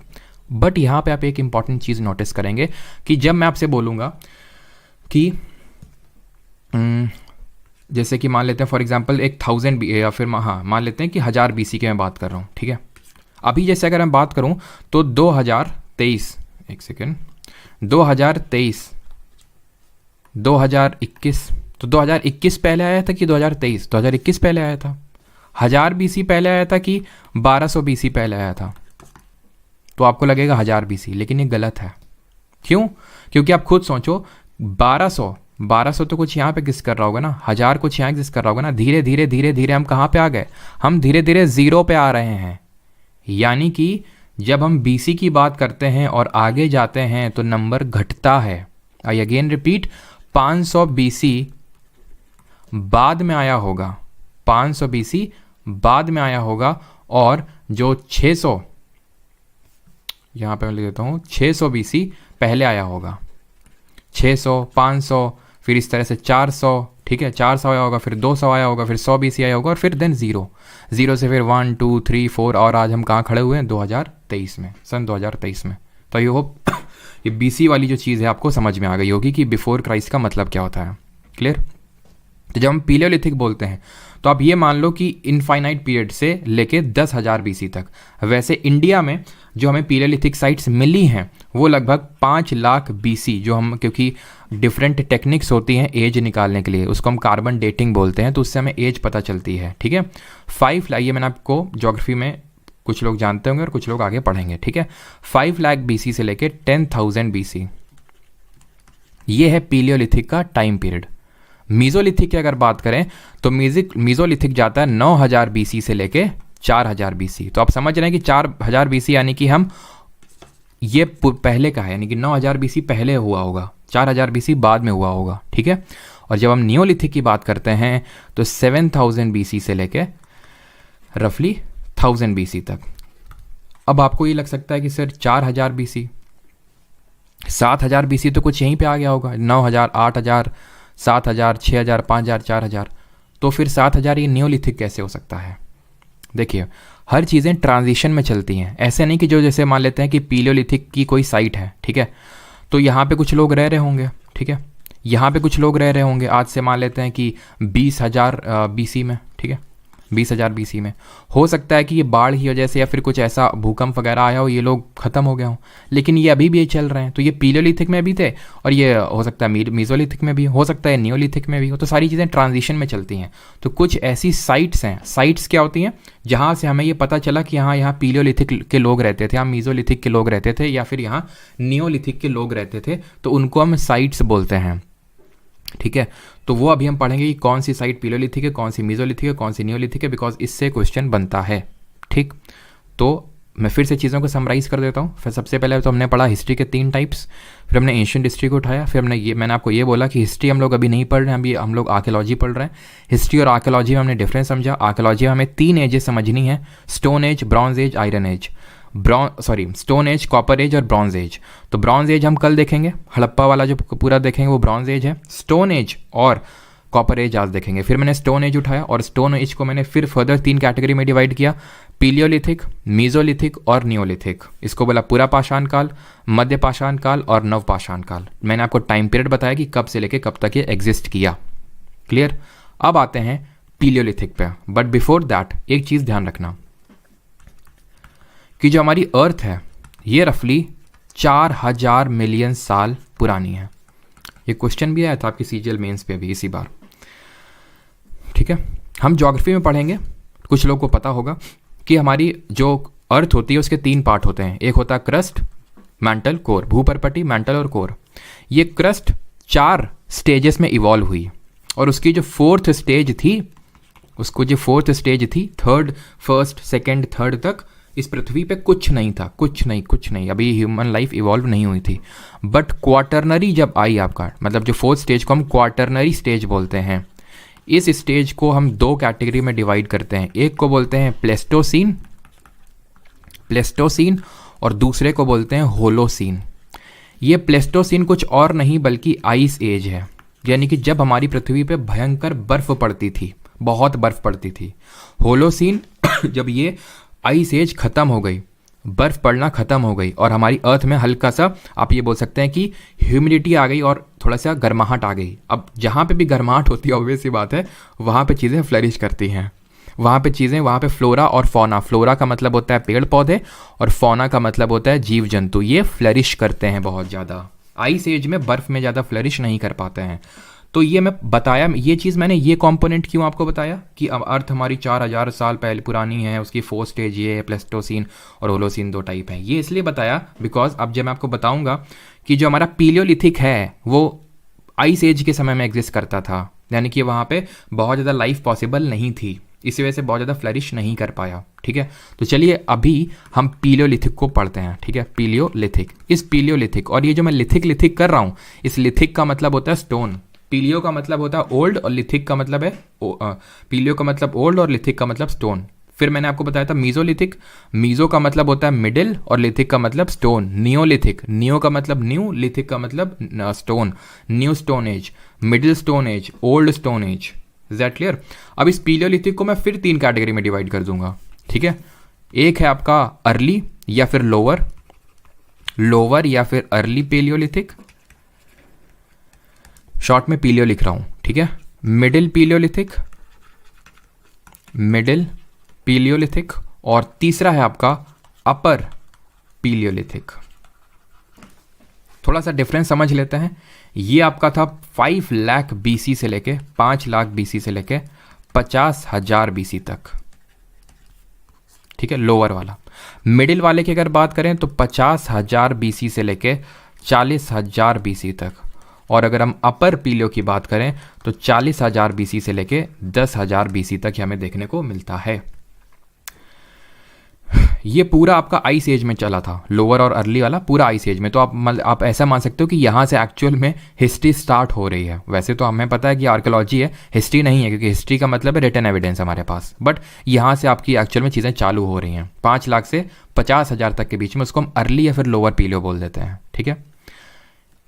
Speaker 1: बट यहां पे आप एक इंपॉर्टेंट चीज नोटिस करेंगे कि जब मैं आपसे बोलूंगा कि जैसे कि मान लेते हैं फॉर एग्जाम्पल 1000 या फिर मान लेते हैं कि 1000 बीसी की मैं बात कर रहा हूँ, ठीक है। अभी जैसे अगर मैं बात करूँ तो 2023, एक सेकेंड, 2023, 2021, तो 2021 पहले आया था कि 2023? 2021 पहले आया था। 1000 बीसी पहले आया था कि 1200 बीसी पहले आया था? तो आपको लगेगा 1000 बीसी, लेकिन ये गलत है। क्यों? क्योंकि आप खुद सोचो, 1200 तो कुछ यहाँ पे एग्जिस्ट कर रहा होगा ना, 1000 कुछ यहाँ एग्जिस्ट कर रहा होगा ना। धीरे धीरे हम कहाँ पे आ गए? हम धीरे धीरे 0 पे आ रहे हैं। यानी कि जब हम बीसी की बात करते हैं और आगे जाते हैं तो नंबर घटता है। आई अगेन रिपीट, 500 बीसी बाद में आया होगा, 500 बीसी बाद में आया होगा, और जो 600, यहाँ पे मैं लिख देता हूँ, 600 बीसी पहले आया होगा। 600, 500, फिर इस तरह से 400, ठीक है, 400 आया होगा, फिर 200 आया होगा, फिर 100 बीसी आया होगा, और फिर देन 0 से फिर 1 2 3 4, और आज हम कहाँ खड़े हुए हैं? 2023 में, सन 2023 में। तो ये होप ये बीसी वाली जो चीज़ है आपको समझ में आ गई होगी कि बिफोर क्राइस्ट का मतलब क्या होता है। क्लियर? तो जब हम पीलियोलिथिक बोलते हैं तो आप ये मान लो कि इनफाइनाइट पीरियड से लेके 10,000 बीसी तक। वैसे इंडिया में जो हमें पीलियोलिथिक साइट्स मिली हैं वो लगभग 5 लाख बीसी, जो हम, क्योंकि डिफरेंट टेक्निक्स होती हैं एज निकालने के लिए, उसको हम कार्बन डेटिंग बोलते हैं, तो उससे हमें एज पता चलती है, ठीक है। 5 लाख, ये मैंने आपको ज्योग्राफी में कुछ लोग जानते होंगे और कुछ लोग आगे पढ़ेंगे, ठीक है। 5 लाख बीसी से लेके 10,000 बीसी, ये है पीलियोलिथिक का टाइम पीरियड। मीजोलिथिक की अगर बात करें तो मीजोलिथिक जाता है 9,000 बीसी से लेके 4,000 बीसी। तो आप समझ रहे हैं कि 4,000 बीसी यानी कि हम, ये पहले का है, यानी कि 9,000 बीसी पहले हुआ होगा, 4,000 बीसी बाद में हुआ होगा, ठीक है। और जब हम नियोलिथिक की बात करते हैं तो 7,000 बीसी से लेके रफली 1000 बीसी तक। अब आपको ये लग सकता है कि सर 4,000 बीसी, 7,000 बीसी तो कुछ यहीं पे आ गया होगा, 9,000, 8,000, 7,000, 6,000, 5,000, 4,000, तो फिर 7,000 ये नियोलिथिक कैसे हो सकता है? देखिए, हर चीज़ें ट्रांजिशन में चलती हैं। ऐसे नहीं कि जो जैसे मान लेते हैं कि पीलियोलिथिक की कोई साइट है, ठीक है, तो यहाँ पे कुछ लोग रह रहे होंगे, ठीक है, यहाँ पे कुछ लोग रह रहे होंगे, आज से मान लेते हैं कि 20,000 बीसी में, ठीक है, 20,000 BC में। हो सकता है कि ये बाढ़ की वजह से या फिर कुछ ऐसा भूकंप वगैरह आया हो, ये लोग ख़त्म हो गए हों, लेकिन ये अभी भी ये चल रहे हैं। तो ये पीलियोलिथिक में भी थे और ये हो सकता है मीजोलिथिक में भी हो सकता है, नियोलिथिक में भी हो। तो सारी चीज़ें ट्रांजिशन में चलती हैं। तो कुछ ऐसी साइट्स हैं, साइट्स क्या होती हैं जहाँ से हमें ये पता चला कि हाँ यहाँ पीलियोलिथिक के लोग रहते थे, यहाँ मीजोलिथिक के लोग रहते थे, या फिर यहाँ नियोलिथिक के लोग रहते थे, तो उनको हम साइट्स बोलते हैं। ठीक है, तो वो अभी हम पढ़ेंगे कि कौन सी साइट पीलियोलिथिक है, कौन सी मीजोलिथिक है, कौन सी नियोलिथिक है, बिकॉज इससे क्वेश्चन बनता है। ठीक, तो मैं फिर से चीज़ों को समराइज़ कर देता हूँ। फिर सबसे पहले तो हमने पढ़ा हिस्ट्री के 3 टाइप्स, फिर हमने एंशिएंट हिस्ट्री को उठाया, फिर मैंने आपको ये बोला कि हिस्ट्री हम लोग अभी नहीं पढ़ रहे हैं, अभी हम लोग आर्कियोलॉजी पढ़ रहे हैं। हिस्ट्री और आर्कियोलॉजी में हमने डिफरेंस समझा। आर्कियोलॉजी में हमें 3 एजेस समझनी है, stone age, bronze age, iron age. Stone age, copper age और ब्रॉन्ज एज। तो ब्रॉन्ज एज हम कल देखेंगे, हड़प्पा वाला जो पूरा देखेंगे वो ब्रॉन्ज एज है। स्टोन एज और कॉपर एज आज देखेंगे। फिर मैंने स्टोन एज उठाया और स्टोन एज को मैंने फिर फर्दर 3 कैटेगरी में डिवाइड किया, पीलियोलिथिक, मीजोलिथिक और नियोलिथिक। इसको बोला पूरा पाषाण काल, मध्य पाषाण काल और नव पाषाण काल। मैंने आपको टाइम पीरियड बताया कि कब से लेके कब तक ये एग्जिस्ट किया। क्लियर। अब आते हैं पीलियोलिथिक पे, बट बिफोर दैट एक चीज़ ध्यान रखना कि जो हमारी अर्थ है ये रफली 4000 मिलियन साल पुरानी है। ये क्वेश्चन भी आया था आपकी सीजीएल मेंस पे भी इसी बार। ठीक है, हम ज्योग्राफी में पढ़ेंगे, कुछ लोगों को पता होगा कि हमारी जो अर्थ होती है उसके 3 पार्ट होते हैं। एक होता है क्रस्ट, मैंटल, कोर, भूपर्पटी, मैंटल और कोर। ये क्रस्ट 4 स्टेजेस में इवॉल्व हुई और उसकी जो 4th स्टेज थी, थर्ड, फर्स्ट, सेकेंड, थर्ड तक इस पृथ्वी पे कुछ नहीं था, कुछ नहीं। अभी ह्यूमन लाइफ इवॉल्व नहीं हुई थी। बट क्वार्टरनरी जब आई आपका, मतलब जो 4th स्टेज को हम क्वार्टरनरी स्टेज बोलते हैं, इस स्टेज को हम 2 कैटेगरी में डिवाइड करते हैं। एक को बोलते हैं प्लेस्टोसीन और दूसरे को बोलते हैं होलोसीन। ये प्लेस्टोसीन कुछ और नहीं बल्कि आइस एज है, यानी कि जब हमारी पृथ्वी पे भयंकर बर्फ पड़ती थी, बहुत बर्फ पड़ती थी। होलोसीन जब ये आइस एज खत्म हो गई, बर्फ पड़ना खत्म हो गई और हमारी अर्थ में हल्का सा आप ये बोल सकते हैं कि ह्यूमिडिटी आ गई और थोड़ा सा गर्माहट आ गई। अब जहाँ पे भी गर्माहट होती है ऑब्वियस सी बात है वहाँ पे चीज़ें फ्लरिश करती हैं, वहाँ पे फ्लोरा और फौना। फ्लोरा का मतलब होता है पेड़ पौधे और फौना का मतलब होता है जीव जंतु। ये फ्लरिश करते हैं बहुत ज़्यादा। आइस एज में बर्फ़ में ज़्यादा फ्लरिश नहीं कर पाते हैं। तो ये मैं बताया, ये चीज़ मैंने ये कंपोनेंट क्यों आपको बताया कि अब अर्थ हमारी 4000 साल पहले पुरानी है, उसकी 4 स्टेज ये है, प्लेस्टोसीन और होलोसीन 2 टाइप हैं। ये इसलिए बताया बिकॉज अब जब मैं आपको बताऊंगा कि जो हमारा पीलियोलिथिक है वो आइस एज के समय में एग्जिस्ट करता था, यानी कि वहाँ पे बहुत ज़्यादा लाइफ पॉसिबल नहीं थी, इसी वजह से बहुत ज़्यादा फ्लरिश नहीं कर पाया। ठीक है, तो चलिए अभी हम पीलियोलिथिक को पढ़ते हैं। ठीक है, पीलियोलिथिक, इस पीलियोलिथिक, और ये जो मैं लिथिक कर रहा हूँ, इस लिथिक का मतलब होता है स्टोन। पीलियो का मतलब होता है ओल्ड और लिथिक का मतलब है पीलियो का मतलब ओल्ड और लिथिक का मतलब स्टोन। फिर मैंने आपको बताया था मीजोलिथिक, मीजो का मतलब होता है मिडिल और लिथिक का मतलब स्टोन। नियोलिथिक, नियो का मतलब न्यू, लिथिक का मतलब stone. New stone as, middle stone age, old stone as. Is that clear. अब इस पीलियोलिथिक को मैं फिर 3 कैटेगरी में डिवाइड कर दूंगा। ठीक है, एक है आपका अर्ली या फिर लोअर या फिर अर्ली पेलियोलिथिक, शॉर्ट में पीलियो लिख रहा हूं। ठीक है, मिडिल पीलियोलिथिक और तीसरा है आपका अपर पीलियोलिथिक। थोड़ा सा डिफरेंस समझ लेते हैं। ये आपका था 5 लाख BC से लेके 5 लाख BC से लेके 50,000 BC तक। ठीक है, लोअर वाला। मिडिल वाले की अगर बात करें तो 50,000 BC से लेके 40,000 BC तक, और अगर हम अपर पीलियो की बात करें तो 40,000 BC से लेके 10,000 BC तक हमें देखने को मिलता है। ये पूरा आपका आइस एज में चला था, लोअर और अर्ली वाला पूरा आइस एज में। तो आप ऐसा मान सकते हो कि यहाँ से एक्चुअल में हिस्ट्री स्टार्ट हो रही है। वैसे तो हमें पता है कि आर्कियोलॉजी है, हिस्ट्री नहीं है, क्योंकि हिस्ट्री का मतलब है रिटन एविडेंस हमारे पास। बट यहाँ से आपकी एक्चुअल में चीज़ें चालू हो रही हैं। 5 लाख से 50,000 तक के बीच में उसको हम अर्ली या फिर लोअर पीलियो बोल देते हैं। ठीक है,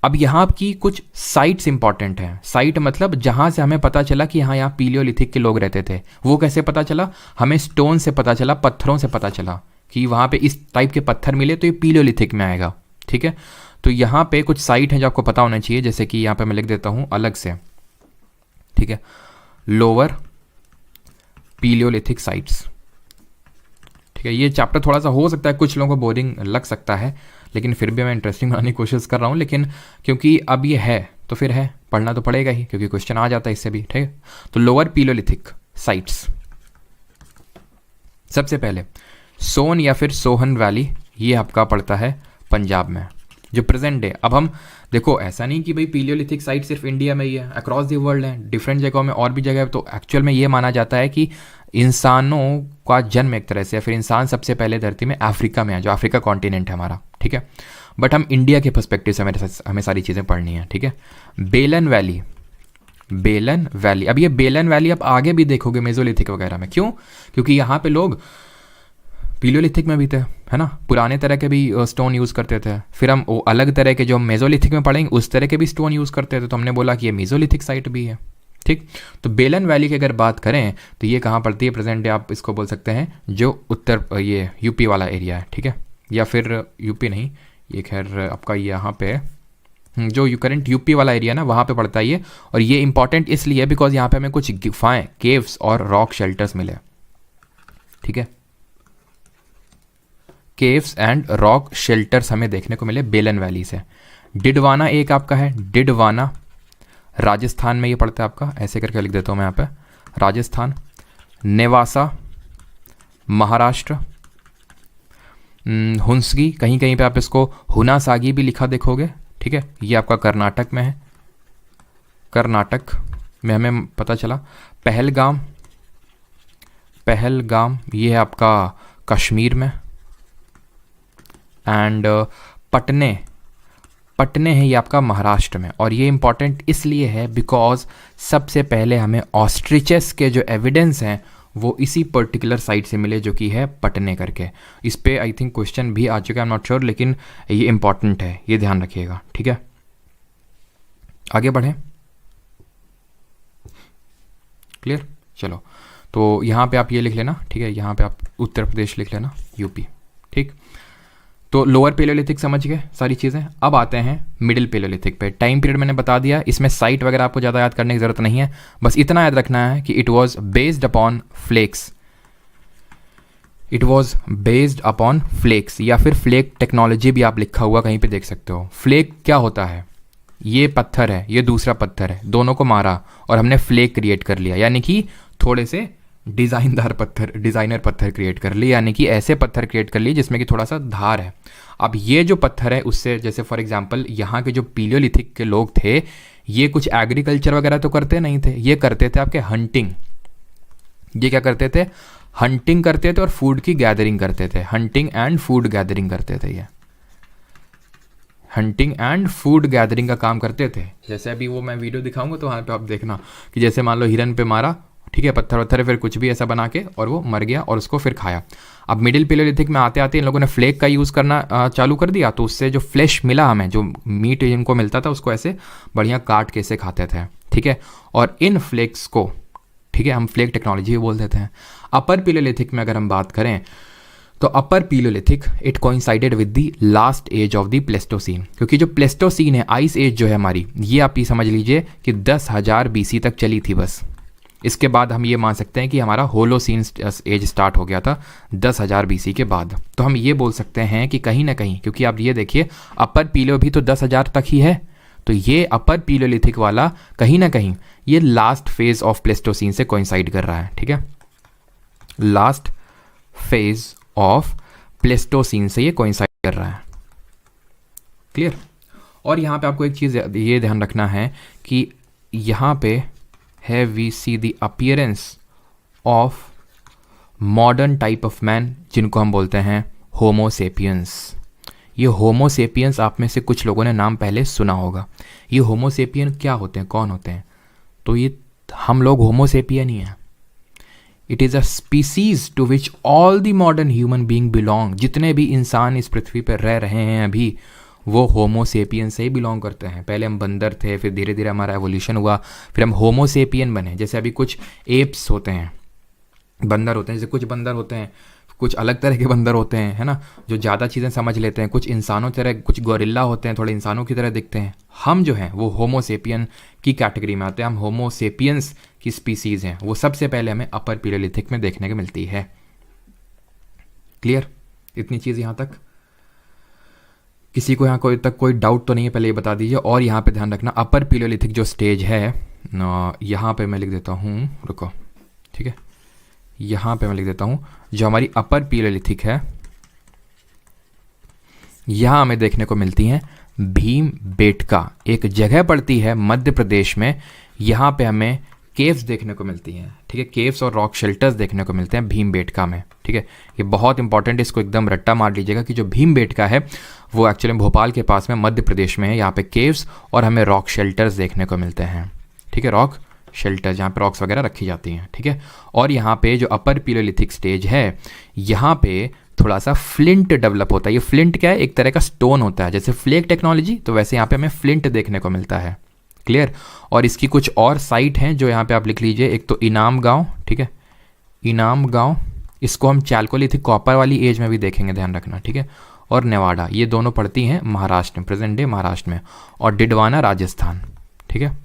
Speaker 1: अब यहाँ की कुछ साइट्स इंपॉर्टेंट हैं। साइट मतलब जहाँ से हमें पता चला कि हाँ यहाँ पीलियोलिथिक के लोग रहते थे। वो कैसे पता चला? हमें स्टोन से पता चला, पत्थरों से पता चला कि वहाँ पे इस टाइप के पत्थर मिले तो ये पीलियोलिथिक में आएगा। ठीक है, तो यहाँ पे कुछ साइट हैं जो आपको पता होना चाहिए, जैसे कि यहाँ पे मैं लिख देता हूँ अलग से। ठीक है, लोअर पीलियोलिथिक साइट्स। ठीक है, ये चैप्टर थोड़ा सा हो सकता है कुछ लोगों को बोरिंग लग सकता है, लेकिन फिर भी मैं इंटरेस्टिंग बनाने की कोशिश कर रहा हूँ। लेकिन क्योंकि अब ये है तो फिर है, पढ़ना तो पड़ेगा ही क्योंकि क्वेश्चन आ जाता है इससे भी। ठीक है, तो लोअर पीलियोलिथिक साइट्स, सबसे पहले सोन या फिर सोहन वैली, ये आपका पड़ता है पंजाब में, जो प्रेजेंट डे। अब हम देखो, ऐसा नहीं कि भाई पीलियोलिथिक साइट सिर्फ इंडिया में ही है, अक्रॉस द वर्ल्ड है, डिफरेंट जगहों में और भी जगह है। तो एक्चुअल में ये माना जाता है कि इंसानों का जन्म एक तरह से, या फिर इंसान सबसे पहले धरती में अफ्रीका में है, जो अफ्रीका कॉन्टिनेंट है हमारा। ठीक है, बट हम इंडिया के पर्सपेक्टिव से हमें सारी चीज़ें पढ़नी है। ठीक है, बेलन वैली, बेलन वैली। अब ये बेलन वैली आप आगे भी देखोगे मेजोलिथिक वगैरह में, क्यों? क्योंकि यहाँ पे लोग पीलियोलिथिक में भी थे, है ना, पुराने तरह के भी स्टोन यूज़ करते थे। फिर हम वो अलग तरह के जो हम मेजोलिथिक में पढ़ेंगे उस तरह के भी स्टोन यूज़ करते थे, तो हमने बोला कि ये मेजोलिथिक साइट भी है। ठीक, तो बेलन वैली की अगर बात करें तो ये कहाँ पड़ती है? प्रेजेंट डे आप इसको बोल सकते हैं जो उत्तर, ये यूपी वाला एरिया है। ठीक है, या फिर यूपी नहीं, ये खैर आपका यहाँ पे जो करंट यूपी वाला एरिया ना, वहाँ पे पड़ता है ये। और ये इंपॉर्टेंट इसलिए बिकॉज यहाँ पे हमें कुछ गुफाएं, केव्स और रॉक शेल्टर्स मिले। ठीक है, केव्स एंड रॉक शेल्टर्स हमें देखने को मिले बेलन वैली से। डिडवाना एक आपका है, डिडवाना राजस्थान में ये पड़ता है आपका, ऐसे करके लिख देता हूँ मैं यहाँ पे, राजस्थान। नेवासा महाराष्ट्र। हुंसगी, कहीं कहीं पे आप इसको हुनासागी भी लिखा देखोगे। ठीक है, ये आपका कर्नाटक में है, कर्नाटक में हमें पता चला। पहलगाम, पहलगाम ये है आपका कश्मीर में। एंड पटने, पटने है ये आपका महाराष्ट्र में। और ये इंपॉर्टेंट इसलिए है बिकॉज सबसे पहले हमें ऑस्ट्रिचेस के जो एविडेंस हैं वो इसी पर्टिकुलर साइट से मिले, जो कि है पटने करके। इस पे आई थिंक क्वेश्चन भी आ चुका है, आई एम नॉट श्योर, लेकिन ये इंपॉर्टेंट है, ये ध्यान रखिएगा। ठीक है, आगे बढ़ें। क्लियर, चलो, तो यहाँ पे आप ये लिख लेना। ठीक है, यहाँ पे आप उत्तर प्रदेश लिख लेना, यूपी। ठीक, तो लोअर पेलियोलिथिक समझ गए सारी चीज़ें। अब आते हैं मिडिल पेलियोलिथिक पे। टाइम पीरियड मैंने बता दिया, इसमें साइट वगैरह आपको ज़्यादा याद करने की ज़रूरत नहीं है, बस इतना याद रखना है कि it was based upon flakes, it was based upon flakes, या फिर फ्लेक टेक्नोलॉजी भी आप लिखा हुआ कहीं पे देख सकते हो। फ्लेक क्या होता है? ये पत्थर है, ये दूसरा पत्थर है, दोनों को मारा और हमने फ्लेक क्रिएट कर लिया, यानी कि थोड़े से डिज़ाइनदार पत्थर, डिज़ाइनर पत्थर क्रिएट कर लिए, यानी कि ऐसे पत्थर क्रिएट कर लिए जिसमें कि थोड़ा सा धार है। अब ये जो पत्थर है उससे, जैसे फॉर एग्जांपल यहाँ के जो पीलियोलिथिक के लोग थे, ये कुछ एग्रीकल्चर वगैरह तो करते नहीं थे, ये करते थे आपके हंटिंग। ये क्या करते थे? हंटिंग करते थे और फूड की गैदरिंग करते थे। हंटिंग एंड फूड गैदरिंग करते थे, ये हंटिंग एंड फूड गैदरिंग का काम करते थे। जैसे अभी वो मैं वीडियो दिखाऊंगा तो वहाँ पे आप देखना कि जैसे मान लो हिरन पे मारा, ठीक है, पत्थर वत्थर फिर कुछ भी ऐसा बना के, और वो मर गया और उसको फिर खाया। अब मिडिल पेलियोलिथिक में आते आते इन लोगों ने फ्लेक का यूज़ करना चालू कर दिया, तो उससे जो फ्लैश मिला हमें, जो मीट इनको मिलता था, उसको ऐसे बढ़िया काट के ऐसे खाते थे। ठीक है, और इन फ्लेक्स को, ठीक है, हम फ्लेक टेक्नोलॉजी भी बोल देते हैं। अपर पेलियोलिथिक में अगर हम बात करें तो upper Palaeolithic it coincided with the last age of the Pleistocene, क्योंकि जो प्लेस्टोसीन है, आइस एज जो है हमारी, ये आप ये समझ लीजिए कि 10,000 BC तक चली थी बस। इसके बाद हम ये मान सकते हैं कि हमारा होलोसीन एज स्टार्ट हो गया था 10,000 BC के बाद। तो हम ये बोल सकते हैं कि कहीं ना कहीं, क्योंकि आप ये देखिए अपर पीलियो भी तो 10,000 तक ही है, तो ये अपर पीलियोलिथिक वाला कहीं ना कहीं ये लास्ट फेज ऑफ प्लेस्टोसीन से कोइंसाइड कर रहा है। ठीक है, लास्ट फेज ऑफ प्लेस्टोसीन से ये कोइंसाइड कर रहा है। क्लियर। और यहाँ पे आपको एक चीज़ ये ध्यान रखना है कि यहाँ पे है we see the appearance of modern type of man, जिनको हम बोलते हैं होमोसेपियंस। ये होमोसेपियंस आप में से कुछ लोगों ने नाम पहले सुना होगा। ये होमोसेपियन क्या होते हैं, कौन होते हैं? तो ये हम लोग होमोसेपियन ही हैं। It is a species to which all the modern human being belong. जितने भी इंसान इस पृथ्वी पर रह रहे हैं अभी, वो होमोसेपियन से ही बिलोंग करते हैं। पहले हम बंदर थे, फिर धीरे धीरे हमारा एवोल्यूशन हुआ, फिर हम होमोसेपियन बने। जैसे अभी कुछ एप्स होते हैं, बंदर होते हैं, जैसे कुछ बंदर होते हैं, कुछ अलग तरह के बंदर होते हैं, है ना, जो ज़्यादा चीज़ें समझ लेते हैं, कुछ इंसानों तरह, कुछ गोरिल्ला होते हैं, थोड़े इंसानों की तरह दिखते हैं। हम जो हैं वो होमो सेपियन की कैटेगरी में आते हैं, हम होमो सेपियंस की स्पीसीज़ हैं। वो सबसे पहले हमें अपर पैलियोलिथिक में देखने को मिलती है। क्लियर, इतनी चीज़ यहाँ तक? किसी को यहाँ कोई डाउट तो नहीं है? पहले ये बता दीजिए। और यहाँ पे ध्यान रखना, अपर पैलियोलिथिक जो स्टेज है, यहाँ पे मैं लिख देता हूँ, रुको, ठीक है, यहाँ पे मैं लिख देता हूँ, जो हमारी अपर पैलियोलिथिक है, यहाँ हमें देखने को मिलती हैं भीमबेटका। एक जगह पड़ती है मध्य प्रदेश में, यहाँ पे हमें केव्स देखने को मिलती हैं, ठीक है, केव्स और रॉक शेल्टर्स देखने को मिलते हैं भीमबेटका में, ठीक है। ये बहुत इंपॉर्टेंट, इसको एकदम रट्टा मार लीजिएगा कि जो भीमबेटका है वो एक्चुअली भोपाल के पास में मध्य प्रदेश में है। यहाँ पे केव्स और हमें रॉक शेल्टर्स देखने को मिलते हैं, ठीक है, रॉक शेल्टर जहाँ पे रॉक्स वगैरह रखी जाती हैं, ठीक है। और यहाँ पे जो अपर पैलियोलिथिक स्टेज है, यहाँ पे थोड़ा सा फ्लिंट डेवलप होता है। ये फ्लिंट क्या है? एक तरह का स्टोन होता है, जैसे फ्लेक टेक्नोलॉजी, तो वैसे यहाँ पे हमें फ्लिंट देखने को मिलता है। क्लियर। और इसकी कुछ और साइट हैं जो यहाँ पे आप लिख लीजिए। एक तो इनाम गांव, ठीक है, इनाम गांव, इसको हम चैल्कोलिथिक कॉपर वाली एज में भी देखेंगे, ध्यान रखना, ठीक है। और नेवाडा, ये दोनों पड़ती हैं महाराष्ट्र में, प्रेजेंट डे महाराष्ट्र में। और डिडवाना राजस्थान, ठीक है,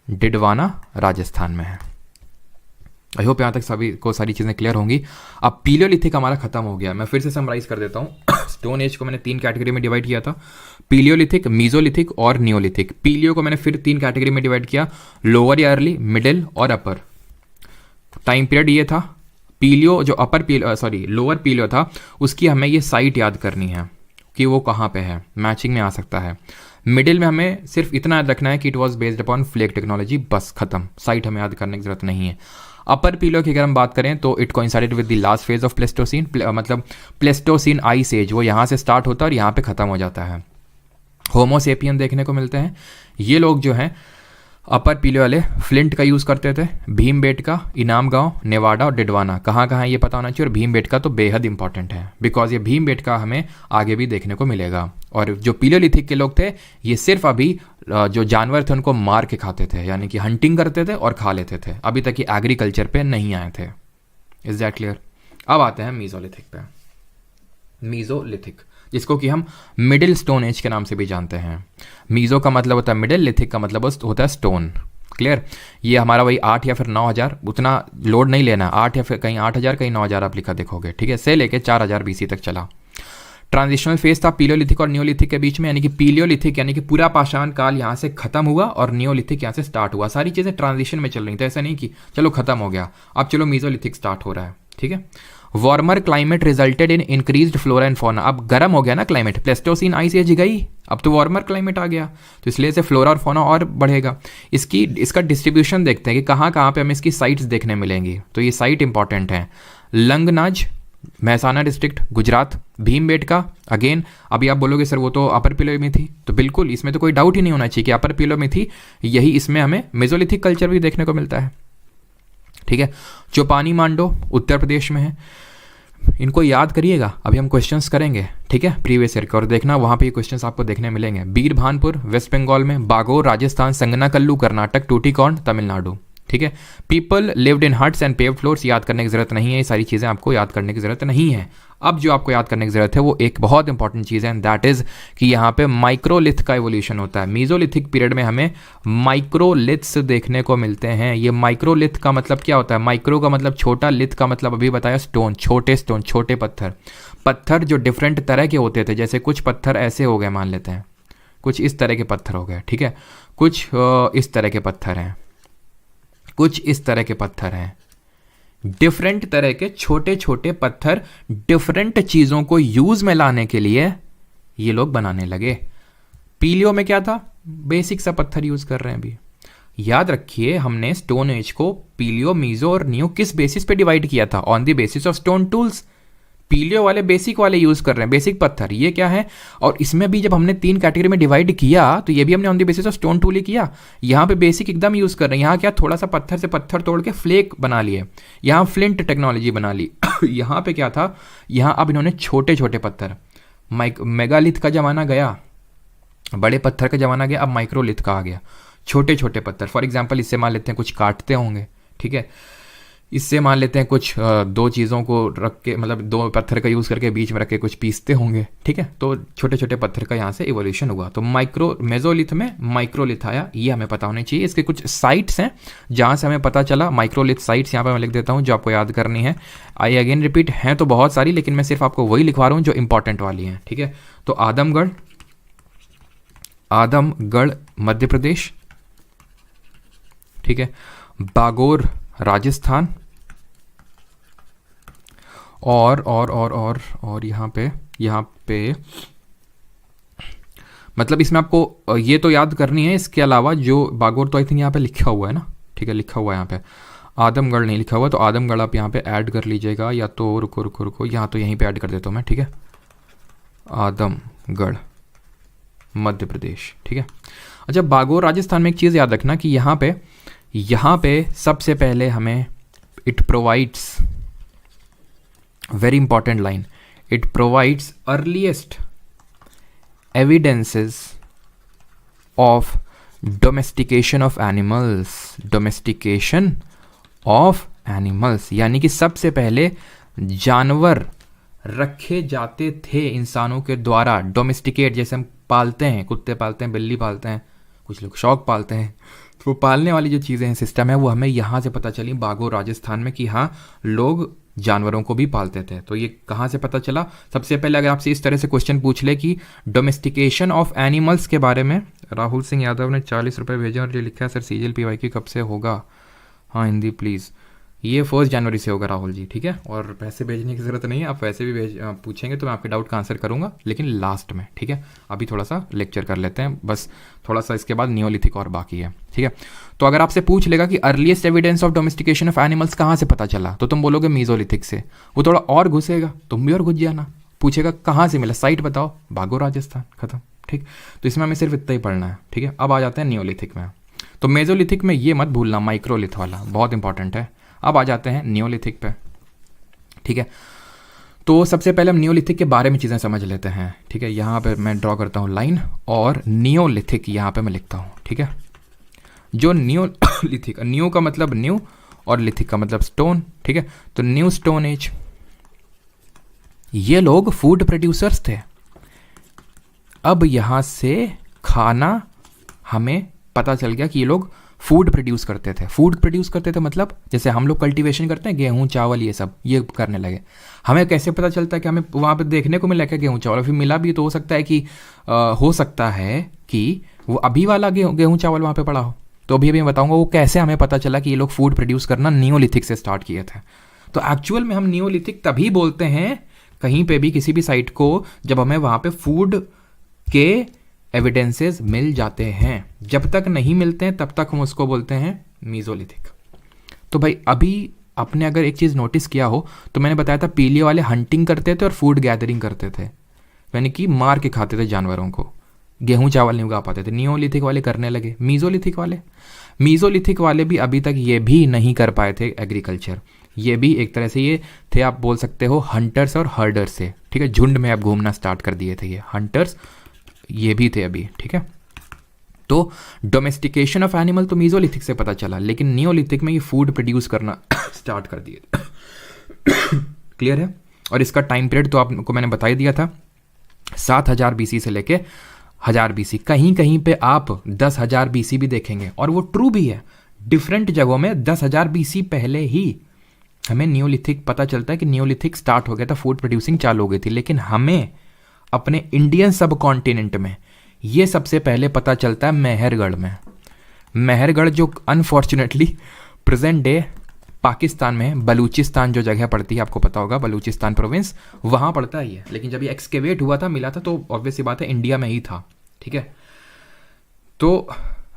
Speaker 1: डिडवाना राजस्थान में है। आई होप यहाँ तक सभी को सारी चीज़ें क्लियर होंगी। अब पैलियोलिथिक हमारा खत्म हो गया। मैं फिर से समराइज कर देता हूँ। स्टोन एज को मैंने 3 कैटेगरी में डिवाइड किया था, पैलियोलिथिक, मीजोलिथिक और नियोलिथिक। पीलियो को मैंने फिर 3 कैटेगरी में डिवाइड किया, लोअर या अर्ली, मिडिल और अपर। टाइम पीरियड ये था। पीलियो जो लोअर पीलियो था, उसकी हमें ये साइट याद करनी है कि वो कहाँ पे है, मैचिंग में आ सकता है। मिडिल में हमें सिर्फ इतना याद रखना है कि it was based upon flake technology, बस खत्म, साइट हमें याद करने की जरूरत नहीं है। अपर पीलियो की अगर हम बात करें तो it coincided with the last phase of Pleistocene, मतलब प्लेस्टोसीन आइस एज, वो यहाँ से स्टार्ट होता है और यहाँ पे खत्म हो जाता है। होमोसेपियन देखने को मिलते हैं। ये लोग जो हैं अपर पीलियो वाले फ्लिंट का यूज़ करते थे। भीमबेटका, इनाम गांव, नेवाडा और डिडवाना कहाँ कहाँ है ये पता होना चाहिए। और भीमबेटका तो बेहद इंपॉर्टेंट है, बिकॉज ये भीमबेटका हमें आगे भी देखने को मिलेगा। और जो पैलियोलिथिक के लोग थे, ये सिर्फ अभी जो जानवर थे उनको मार के खाते थे, यानी कि हंटिंग करते थे और खा लेते थे, अभी तक ये एग्रीकल्चर पे नहीं आए थे। Is that clear? अब आते हैं मीजोलिथिक पे। मीजोलिथिक, जिसको कि हम मिडिल स्टोन एज के नाम से भी जानते हैं। मीजो का मतलब होता है मिडिल, लिथिक का मतलब होता है स्टोन। क्लियर? ये हमारा वही 8 या फिर 9000, उतना लोड नहीं लेना, 8 या फिर कहीं 8000 कहीं 9000 आप लिखा देखोगे, ठीक है, से लेके 4000 BC तक चला। ट्रांजिशनल फेज था पैलियोलिथिक और नियोलिथिक के बीच में, यानी कि पैलियोलिथिक यानी कि पूरा पाषाण काल यहाँ से खत्म हुआ और नियोलिथिक यहाँ से स्टार्ट हुआ। सारी चीज़ें ट्रांजिशन में चल रही थी, ऐसा नहीं कि चलो खत्म हो गया, अब चलो मीजोलिथिक स्टार्ट हो रहा है, ठीक है। Warmer climate resulted in increased flora and fauna. अब गर्म हो गया ना क्लाइमेट, प्लेस्टोसीन आइस एज गई, अब तो वार्मर क्लाइमेट आ गया, तो इसलिए से फ्लोरा और फौना और बढ़ेगा। इसका डिस्ट्रीब्यूशन देखते हैं कि कहाँ कहाँ पे हमें इसकी साइट्स देखने मिलेंगी। तो ये साइट इंपॉर्टेंट है। लंगनाज, महसाना डिस्ट्रिक्ट, गुजरात। भीमबेटका, अगेन अभी आप बोलोगे सर वो तो अपर पीलियो में थी, तो बिल्कुल इसमें तो कोई डाउट ही नहीं होना चाहिए कि अपर पीलियो में थी। यही इसमें हमें मेसोलिथिक कल्चर भी देखने को मिलता है, ठीक है। चौपानी मांडो उत्तर प्रदेश में है, इनको याद करिएगा, अभी हम क्वेश्चंस करेंगे, ठीक है, प्रीवियस ईयर के, और देखना वहाँ पे ये क्वेश्चंस आपको देखने मिलेंगे। बीरभानपुर वेस्ट बंगाल में, बागोर राजस्थान, संगनाकल्लू कर्नाटक, टूटीकॉर्न तमिलनाडु, ठीक है। People lived in huts and paved floors, याद करने की जरूरत नहीं है, ये सारी चीज़ें आपको याद करने की जरूरत नहीं है। अब जो आपको याद करने की जरूरत है वो एक बहुत इंपॉर्टेंट चीज़ है, दैट इज कि यहाँ पे माइक्रोलिथ का एवोल्यूशन होता है। मीजोलिथिक पीरियड में हमें माइक्रोलिथ्स देखने को मिलते हैं। ये माइक्रोलिथ का मतलब क्या होता है? माइक्रो का मतलब छोटा, लिथ का मतलब अभी बताया स्टोन, छोटे स्टोन, छोटे पत्थर। पत्थर जो डिफरेंट तरह के होते थे, जैसे कुछ पत्थर ऐसे हो गए, मान लेते हैं कुछ इस तरह के पत्थर हो गए, ठीक है, कुछ इस तरह के पत्थर हैं, कुछ इस तरह के पत्थर हैं। डिफरेंट तरह के छोटे छोटे पत्थर डिफरेंट चीजों को यूज में लाने के लिए ये लोग बनाने लगे। पीलियो में क्या था? बेसिक सा पत्थर यूज कर रहे हैं अभी। याद रखिए, हमने स्टोन एज को पीलियो, मीजो और नियो किस बेसिस पे डिवाइड किया था? On the basis of stone tools. Palaeo वाले बेसिक वाले यूज कर रहे हैं, बेसिक पत्थर, ये क्या है? और इसमें भी जब हमने 3 कैटेगरी में डिवाइड किया तो ये भी हमने on the basis of stone tool ही किया। यहाँ पे बेसिक एकदम यूज कर रहे हैं। यहाँ क्या, थोड़ा सा पत्थर से पत्थर तोड़ के फ्लेक बना लिए, यहाँ फ्लिंट टेक्नोलॉजी बना ली। यहाँ पे क्या था? यहाँ अब इन्होंने छोटे छोटे पत्थर, मेगालिथ का जमाना गया, बड़े पत्थर का जमाना गया, अब माइक्रोलिथ का आ गया, छोटे छोटे पत्थर। फॉर एग्जाम्पल इससे मान लेते हैं कुछ काटते होंगे, ठीक है, इससे मान लेते हैं कुछ दो चीज़ों को रख के, मतलब दो पत्थर का यूज़ करके बीच में रख के कुछ पीसते होंगे, ठीक है। तो छोटे छोटे पत्थर का यहाँ से इवोल्यूशन हुआ। तो मेसोलिथ में माइक्रोलिथ आया, ये हमें पता होनी चाहिए। इसके कुछ साइट्स हैं जहाँ से हमें पता चला, माइक्रोलिथ साइट्स यहाँ पर मैं लिख देता हूँ जो आपको याद करनी है। आई अगेन रिपीट, हैं तो बहुत सारी, लेकिन मैं सिर्फ आपको वही लिखवा रहा हूँ जो इंपॉर्टेंट वाली हैं, ठीक है। तो आदमगढ़ मध्य प्रदेश, ठीक है। बागोर राजस्थान, और यहाँ पे मतलब इसमें आपको ये तो याद करनी है। इसके अलावा जो बागोर, तो आई थिंक यहाँ पे लिखा हुआ है ना, ठीक है, लिखा हुआ है यहाँ पे। आदमगढ़ नहीं लिखा हुआ, तो आदमगढ़ आप यहाँ पे ऐड कर लीजिएगा, या तो रुको यहाँ तो यहीं पे ऐड कर देता हूँ मैं, ठीक है। आदमगढ़ मध्य प्रदेश, ठीक है। अच्छा, बागोर राजस्थान में एक चीज़ याद रखना कि यहाँ पे सबसे पहले हमें it provides, very important line, it provides earliest evidences of domestication of animals, यानी कि सबसे पहले जानवर रखे जाते थे इंसानों के द्वारा। डोमेस्टिकेट, जैसे हम पालते हैं, कुत्ते पालते हैं, बिल्ली पालते हैं, कुछ लोग शौक पालते हैं, तो वो पालने वाली जो चीज़ें हैं, सिस्टम है, वो हमें यहाँ से पता चली बागोर राजस्थान में कि हाँ, लोग जानवरों को भी पालते थे। तो ये कहाँ से पता चला? सबसे पहले अगर आपसे इस तरह से क्वेश्चन पूछ ले कि डोमेस्टिकेशन ऑफ एनिमल्स के बारे में, राहुल सिंह यादव ने 40 रुपये भेजे और ये लिखा है सर CGL-PY की कब से होगा? हाँ, हिंदी प्लीज़। ये 1 जनवरी से होगा राहुल जी, ठीक है। और पैसे भेजने की ज़रूरत नहीं है, आप वैसे भी पूछेंगे तो मैं आपके डाउट का आंसर करूंगा, लेकिन लास्ट में, ठीक है। अभी थोड़ा सा लेक्चर कर लेते हैं, बस थोड़ा सा, इसके बाद नियोलिथिक और बाकी है, ठीक है। तो अगर आपसे पूछ लेगा कि earliest evidence of domestication of animals कहाँ से पता चला, तो तुम बोलोगे मीजोलिथिक से। वो थोड़ा और घुसेगा, तुम भी और घुस जाना, पूछेगा कहाँ से मिला, साइट बताओ, बागोर राजस्थान, खत्म, ठीक। तो इसमें हमें सिर्फ इतना ही पढ़ना है, ठीक है। अब आ जाते हैं नियोलिथिक में। तो मेजोलिथिक में ये मत भूलना, माइक्रोलिथ वाला बहुत इंपॉर्टेंट है। अब आ जाते हैं नियोलिथिक पे, ठीक है। तो सबसे पहले हम नियोलिथिक के बारे में चीज़ें समझ लेते हैं, ठीक है। यहाँ पे मैं ड्रॉ करता हूँ लाइन, और नियोलिथिक यहाँ पे मैं लिखता हूँ, ठीक है। जो नियोलिथिक, न्यू का मतलब न्यू और लिथिक का मतलब स्टोन, ठीक है। तो न्यू स्टोन एज, ये लोग फूड प्रोड्यूसर्स थे। अब यहाँ से खाना हमें पता चल गया कि ये लोग फूड प्रोड्यूस करते थे। फूड प्रोड्यूस करते थे मतलब जैसे हम लोग कल्टीवेशन करते हैं, गेहूं चावल ये सब, ये करने लगे। हमें कैसे पता चलता है कि हमें वहाँ पे देखने को मिला क्या गेहूं चावल, फिर मिला भी तो हो सकता है कि वो अभी वाला गेहूं चावल वहाँ पे पड़ा हो। तो अभी मैं बताऊंगा वो कैसे हमें पता चला कि ये लोग फूड प्रोड्यूस करना नियोलिथिक से स्टार्ट किए थे। तो एक्चुअल में हम नियोलिथिक तभी बोलते हैं कहीं पे भी, किसी भी साइट को, जब हमें वहाँ पे फूड के एविडेंसेस मिल जाते हैं। जब तक नहीं मिलते हैं तब तक हम उसको बोलते हैं मीजोलिथिक। तो भाई अभी आपने अगर एक चीज़ नोटिस किया हो तो मैंने बताया था पीले वाले हंटिंग करते थे और फूड गैदरिंग करते थे, यानी कि मार के खाते थे जानवरों को, गेहूं चावल नहीं उगा पाते थे। नियोलिथिक वाले करने लगे। मीजोलिथिक वाले भी अभी तक ये भी नहीं कर पाए थे एग्रीकल्चर। ये भी एक तरह से ये थे, आप बोल सकते हो, हंटर्स और हर्डर्स से, ठीक है। झुंड में अब घूमना स्टार्ट कर दिए थे ये हंटर्स, ये भी थे अभी, ठीक है। तो डोमेस्टिकेशन ऑफ एनिमल तो मीजोलिथिक से पता चला, लेकिन नियोलिथिक में ये फूड प्रोड्यूस करना स्टार्ट कर दिए। क्लियर है? और इसका टाइम पीरियड तो आपको मैंने बता ही दिया था, 7000 BC से लेके 1000 BC। कहीं कहीं पे आप 10,000 BC भी देखेंगे, और वो ट्रू भी है। डिफरेंट जगहों में 10,000 BC पहले ही हमें नियोलिथिक पता चलता है कि नियोलिथिक स्टार्ट हो गया था, फूड प्रोड्यूसिंग चालू हो गई थी। लेकिन हमें अपने इंडियन सब कॉन्टिनेंट में ये सबसे पहले पता चलता है मेहरगढ़ में। मेहरगढ़ जो अनफॉर्चुनेटली प्रेजेंट डे पाकिस्तान में, बलूचिस्तान जो जगह पड़ती है, आपको पता होगा, बलूचिस्तान प्रोविंस, वहाँ पड़ता है ये। लेकिन जब ये एक्सकेवेट हुआ था, मिला था, तो ऑब्वियस सी बात है इंडिया में ही था, ठीक है। तो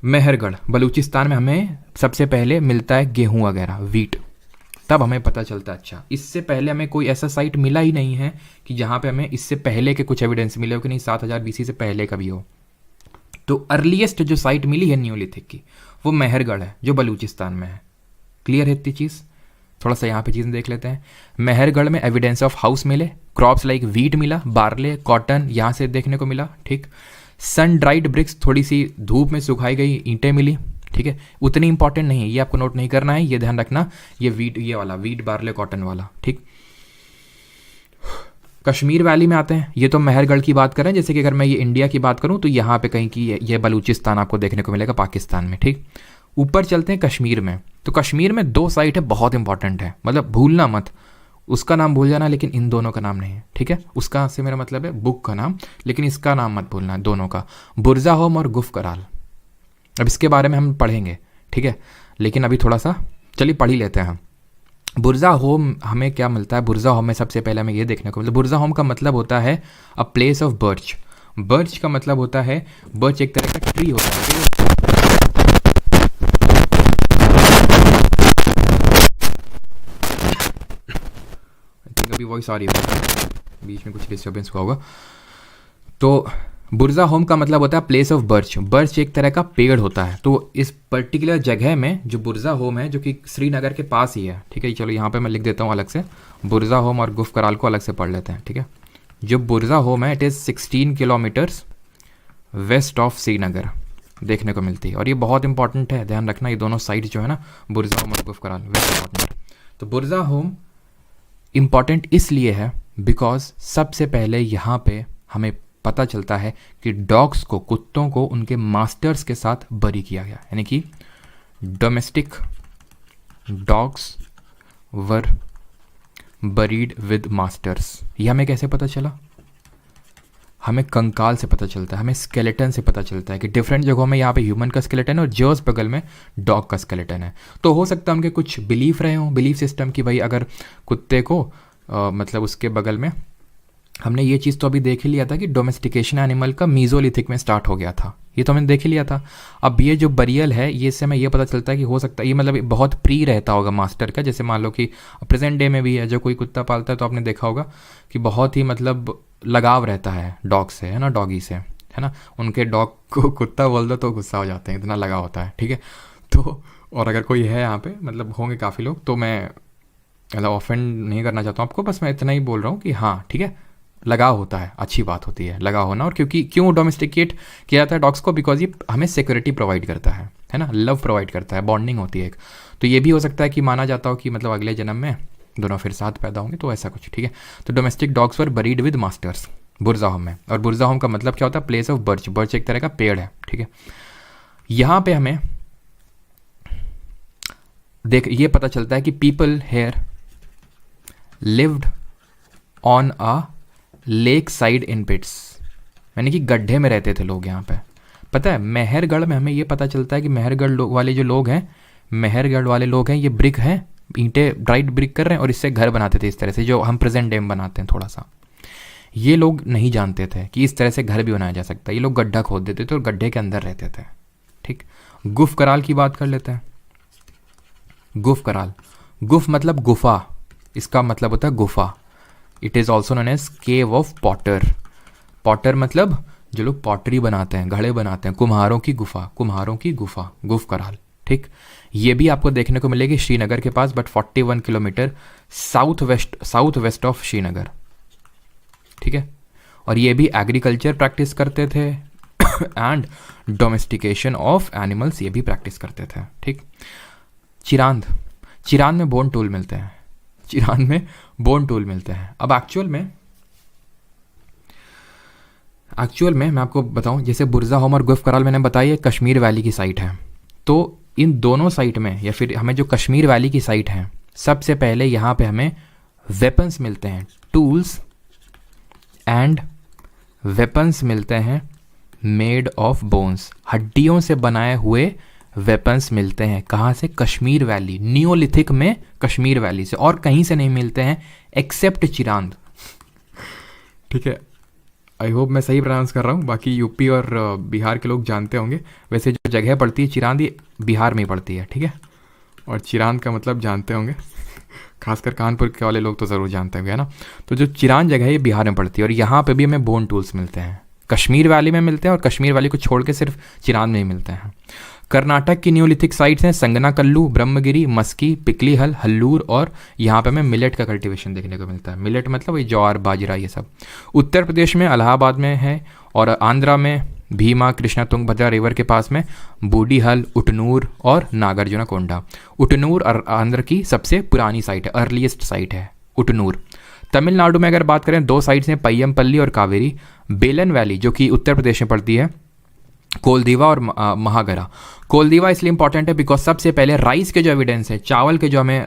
Speaker 1: मेहरगढ़ बलूचिस्तान में हमें सबसे पहले मिलता है गेहूँ वगैरह, वीट। तब हमें पता चलता है अच्छा, इससे पहले हमें कोई ऐसा साइट मिला ही नहीं है कि जहाँ पे हमें इससे पहले के कुछ एविडेंस मिले हो कि नहीं 7000 BC से पहले का भी हो। तो अर्लीस्ट जो साइट मिली है नियोलिथिक की, वो मेहरगढ़ है जो बलूचिस्तान में है। क्लियर है इतनी चीज़? थोड़ा सा यहाँ पे चीज़ें देख लेते हैं। मेहरगढ़ में एविडेंस ऑफ हाउस मिले, क्रॉप्स लाइक वीट मिला, बार्ले, कॉटन यहाँ से देखने को मिला, ठीक। सन ड्राइड ब्रिक्स, थोड़ी सी धूप में सुखाई गई ईंटें मिली, ठीक है, उतनी इंपॉर्टेंट नहीं है, ये आपको नोट नहीं करना है, ये ध्यान रखना। ये वीट, ये वाला वीट, बार्ले, कॉटन वाला, ठीक। कश्मीर वैली में आते हैं, ये तो मेहरगढ़ की बात करें। जैसे कि अगर मैं ये इंडिया की बात करूं तो यहाँ पे कहीं की ये बलूचिस्तान आपको देखने को मिलेगा, पाकिस्तान में, ठीक। ऊपर चलते हैं कश्मीर में। तो कश्मीर में 2 साइट है, बहुत इंपॉर्टेंट है, मतलब भूलना मत, उसका नाम भूल जाना लेकिन इन दोनों का नाम नहीं है, ठीक है। उसका से मेरा मतलब है बुक का नाम, लेकिन इसका नाम मत भूलना है दोनों का, बुरज़ाहोम और गुफ कराल। अब इसके बारे में हम पढ़ेंगे, ठीक है, लेकिन अभी थोड़ा सा चलिए पढ़ ही लेते हैं हम। बुरज़ाहोम हमें क्या मिलता है? बुरज़ाहोम में सबसे पहले हमें ये देखने को मिलता है, बुरज़ाहोम का मतलब होता है a place of birch. Birch का मतलब होता है, बर्च एक तरह का ट्री होता है, अभी वॉइस आ रही है, बीच में कुछ डिस्टर्बेंस हुआ होगा। तो बुरज़ाहोम का मतलब होता है प्लेस ऑफ बर्च। बर्च एक तरह का पेड़ होता है। तो इस पर्टिकुलर जगह में जो बुरज़ाहोम है, जो कि श्रीनगर के पास ही है, ठीक है। चलो यहाँ पे मैं लिख देता हूँ अलग से, बुरज़ाहोम और गुफ कराल को अलग से पढ़ लेते हैं, ठीक है। जो बुरज़ाहोम है, it is 16 kilometres west of Srinagar देखने को मिलती है, और ये बहुत इंपॉर्टेंट है, ध्यान रखना। ये दोनों साइड जो है ना, बुरज़ाहोम और गुफ कराल, वेरी इंपॉर्टेंट। तो बुरज़ाहोम इम्पॉर्टेंट इसलिए है बिकॉज सबसे पहले यहाँ पे हमें पता चलता है कि डॉग्स को, कुत्तों को उनके मास्टर्स के साथ बरी किया गया, यानी कि domestic dogs were buried with masters. ये हमें कैसे पता चला? हमें कंकाल से पता चलता है, हमें स्केलेटन से पता चलता है कि डिफरेंट जगहों में यहाँ पे ह्यूमन का स्केलेटन है और जस्ट बगल में डॉग का स्केलेटन है। तो हो सकता है उनके कुछ बिलीफ रहे हों, बिलीफ सिस्टम की भाई अगर कुत्ते को मतलब उसके बगल में, हमने ये चीज़ तो अभी देख ही लिया था कि डोमेस्टिकेशन एनिमल का मीजोलिथिक में स्टार्ट हो गया था, ये तो हमने देख ही लिया था। अब ये जो बरियल है, ये इससे हमें ये पता चलता है कि हो सकता है ये मतलब बहुत प्री रहता होगा मास्टर का। जैसे मान लो कि प्रेजेंट डे में भी है, जो कोई कुत्ता पालता है तो आपने देखा होगा कि बहुत ही मतलब लगाव रहता है डॉग से, है ना, डॉगी से, है ना। उनके डॉग को कुत्ता बोल दो तो गुस्सा हो जाते हैं, इतना लगाव होता है, ठीक है। तो और अगर कोई है यहाँ पे, मतलब होंगे काफ़ी लोग, तो मैं मतलब ऑफेंड नहीं करना चाहता हूँ आपको, बस मैं इतना ही बोल रहा हूँ कि हाँ ठीक है, लगाव होता है, अच्छी बात होती है लगाव होना। और क्योंकि क्यों डोमेस्टिकेट किया जाता है डॉग्स को? बिकॉज ये हमें सिक्योरिटी प्रोवाइड करता है ना, लव प्रोवाइड करता है, बॉन्डिंग होती है एक। तो ये भी हो सकता है कि माना जाता हो कि मतलब अगले जन्म में दोनों फिर साथ पैदा होंगे, तो ऐसा कुछ, ठीक है। तो domestic dogs were buried with masters Burzahom में। और बुरज़ाहोम का मतलब क्या होता है? Place of birch. बर्च एक तरह का पेड़ है, ठीक है। यहाँ पे हमें देख ये पता चलता है कि people here lived on a lake side in pits, यानी कि गड्ढे में रहते थे लोग यहाँ पे। पता है मेहरगढ़ में हमें ये पता चलता है कि मेहरगढ़ वाले जो लोग हैं, मेहरगढ़ वाले लोग हैं, ये ब्रिक हैं, ईंटें ड्राइड ब्रिक कर रहे हैं और इससे घर बनाते थे इस तरह से, जो हम प्रेजेंट डे में बनाते हैं थोड़ा सा। ये लोग नहीं जानते थे कि इस तरह से घर भी बनाया जा सकता है। ये लोग गड्ढा खोद देते थे और गड्ढे के अंदर रहते थे, ठीक। गुफ कराल की बात कर लेते हैं। गुफ कराल, गुफ मतलब गुफा, इसका मतलब होता है गुफा। It is also known as cave of potter. Potter मतलब जो लोग पॉटरी बनाते हैं, घड़े बनाते हैं, कुम्हारों की गुफा, कुम्हारों की गुफा, गुफ कराल, ठीक। ये भी आपको देखने को मिलेगी श्रीनगर के पास, but 41 kilometre south west of Srinagar, ठीक है। और ये भी एग्रीकल्चर प्रैक्टिस करते थे एंड डोमेस्टिकेशन ऑफ एनिमल्स ये भी प्रैक्टिस करते थे, ठीक। चिरांद, चिरांद में बोन टूल मिलते हैं, चिरांद में बोन टूल मिलते हैं। अब एक्चुअल में मैं आपको बताऊं, जैसे बुरज़ाहोम और गुफ कराल मैंने बताया ये कश्मीर वैली की साइट है। तो इन दोनों साइट में, या फिर हमें जो कश्मीर वैली की साइट है, सबसे पहले यहाँ पे हमें वेपन्स मिलते हैं, टूल्स एंड वेपन्स मिलते हैं मेड ऑफ बोन्स, हड्डियों से बनाए हुए वेपन्स मिलते हैं। कहाँ से? कश्मीर वैली, नियोलिथिक में कश्मीर वैली से, और कहीं से नहीं मिलते हैं एक्सेप्ट चिरांद, ठीक है। आई होप मैं सही प्रोनाउंस कर रहा हूँ, बाकी यूपी और बिहार के लोग जानते होंगे। वैसे जो जगह पड़ती है चिरांद, ये बिहार में ही पड़ती है, ठीक है। और चिरांद का मतलब जानते होंगे, खासकर कानपुर के वाले लोग तो ज़रूर जानते होंगे, है ना। तो जो चिरांद जगह है ये बिहार में पड़ती है, और यहाँ पे भी हमें बोन टूल्स मिलते हैं, कश्मीर वैली में मिलते हैं, और कश्मीर वैली को छोड़ के सिर्फ चिरांद में ही मिलते हैं। कर्नाटक की न्यूलिथिक साइट्स हैं संगनाकल्लू, ब्रह्मगिरी, मस्की, पिकलीहल, हल्लूर, और यहाँ पे हमें मिलेट का कल्टीवेशन देखने को मिलता है। मिलेट मतलब ये ज्वार, बाजरा, ये सब। उत्तर प्रदेश में इलाहाबाद में है, और आंध्रा में भीमा, कृष्णा, तुंगभद्रा रिवर के पास में बूडीहल, उटनूर और नागार्जुनकोंडा। उटनूर आंध्र की सबसे पुरानी साइट है, अर्लीस्ट साइट है उटनूर। तमिलनाडु में अगर बात करें, 2 साइट्स हैं, पय्यमपल्ली और कावेरी। बेलन वैली जो कि उत्तर प्रदेश में पड़ती है, कोलदीवा और महागरा। कोलदीवा इसलिए इंपॉर्टेंट है बिकॉज सबसे पहले राइस के जो एविडेंस है, चावल के जो हमें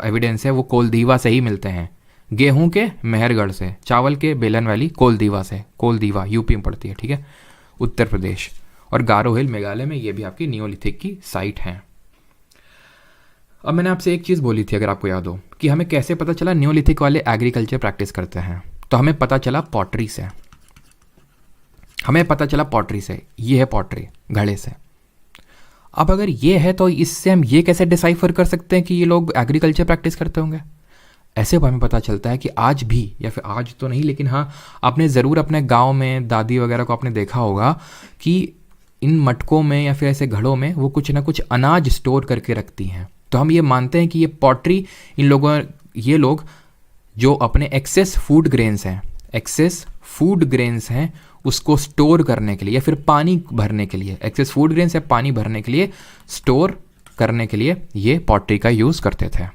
Speaker 1: एविडेंस है, वो कोलदीवा से ही मिलते हैं। गेहूं के मेहरगढ़ से, चावल के बेलन वैली कोलदीवा से। कोलदीवा यूपी में पड़ती है, ठीक है, उत्तर प्रदेश। और गारो हिल मेघालय में, ये भी आपकी नियोलिथिक की साइट है। अब मैंने आपसे एक चीज़ बोली थी, अगर आपको याद हो, कि हमें कैसे पता चला नियोलिथिक वाले एग्रीकल्चर प्रैक्टिस करते हैं। तो हमें पता चला पॉटरी से, हमें पता चला पॉटरी से। ये है पॉटरी, घड़े से। अब अगर ये है तो इससे हम ये कैसे डिसाइफर कर सकते हैं कि ये लोग एग्रीकल्चर प्रैक्टिस करते होंगे। ऐसे हमें पता चलता है कि आज भी, या फिर आज तो नहीं लेकिन हाँ, आपने ज़रूर अपने गांव में दादी वगैरह को आपने देखा होगा कि इन मटकों में या फिर ऐसे घड़ों में वो कुछ ना कुछ अनाज स्टोर करके रखती हैं। तो हम ये मानते हैं कि ये पॉटरी, इन लोगों, ये लोग जो अपने एक्सेस फूड ग्रेन्स हैं उसको स्टोर करने के लिए या फिर पानी भरने के लिए, एक्सेस फूड ग्रेन्स या पानी भरने के लिए, स्टोर करने के लिए ये पॉटरी का यूज़ करते थे।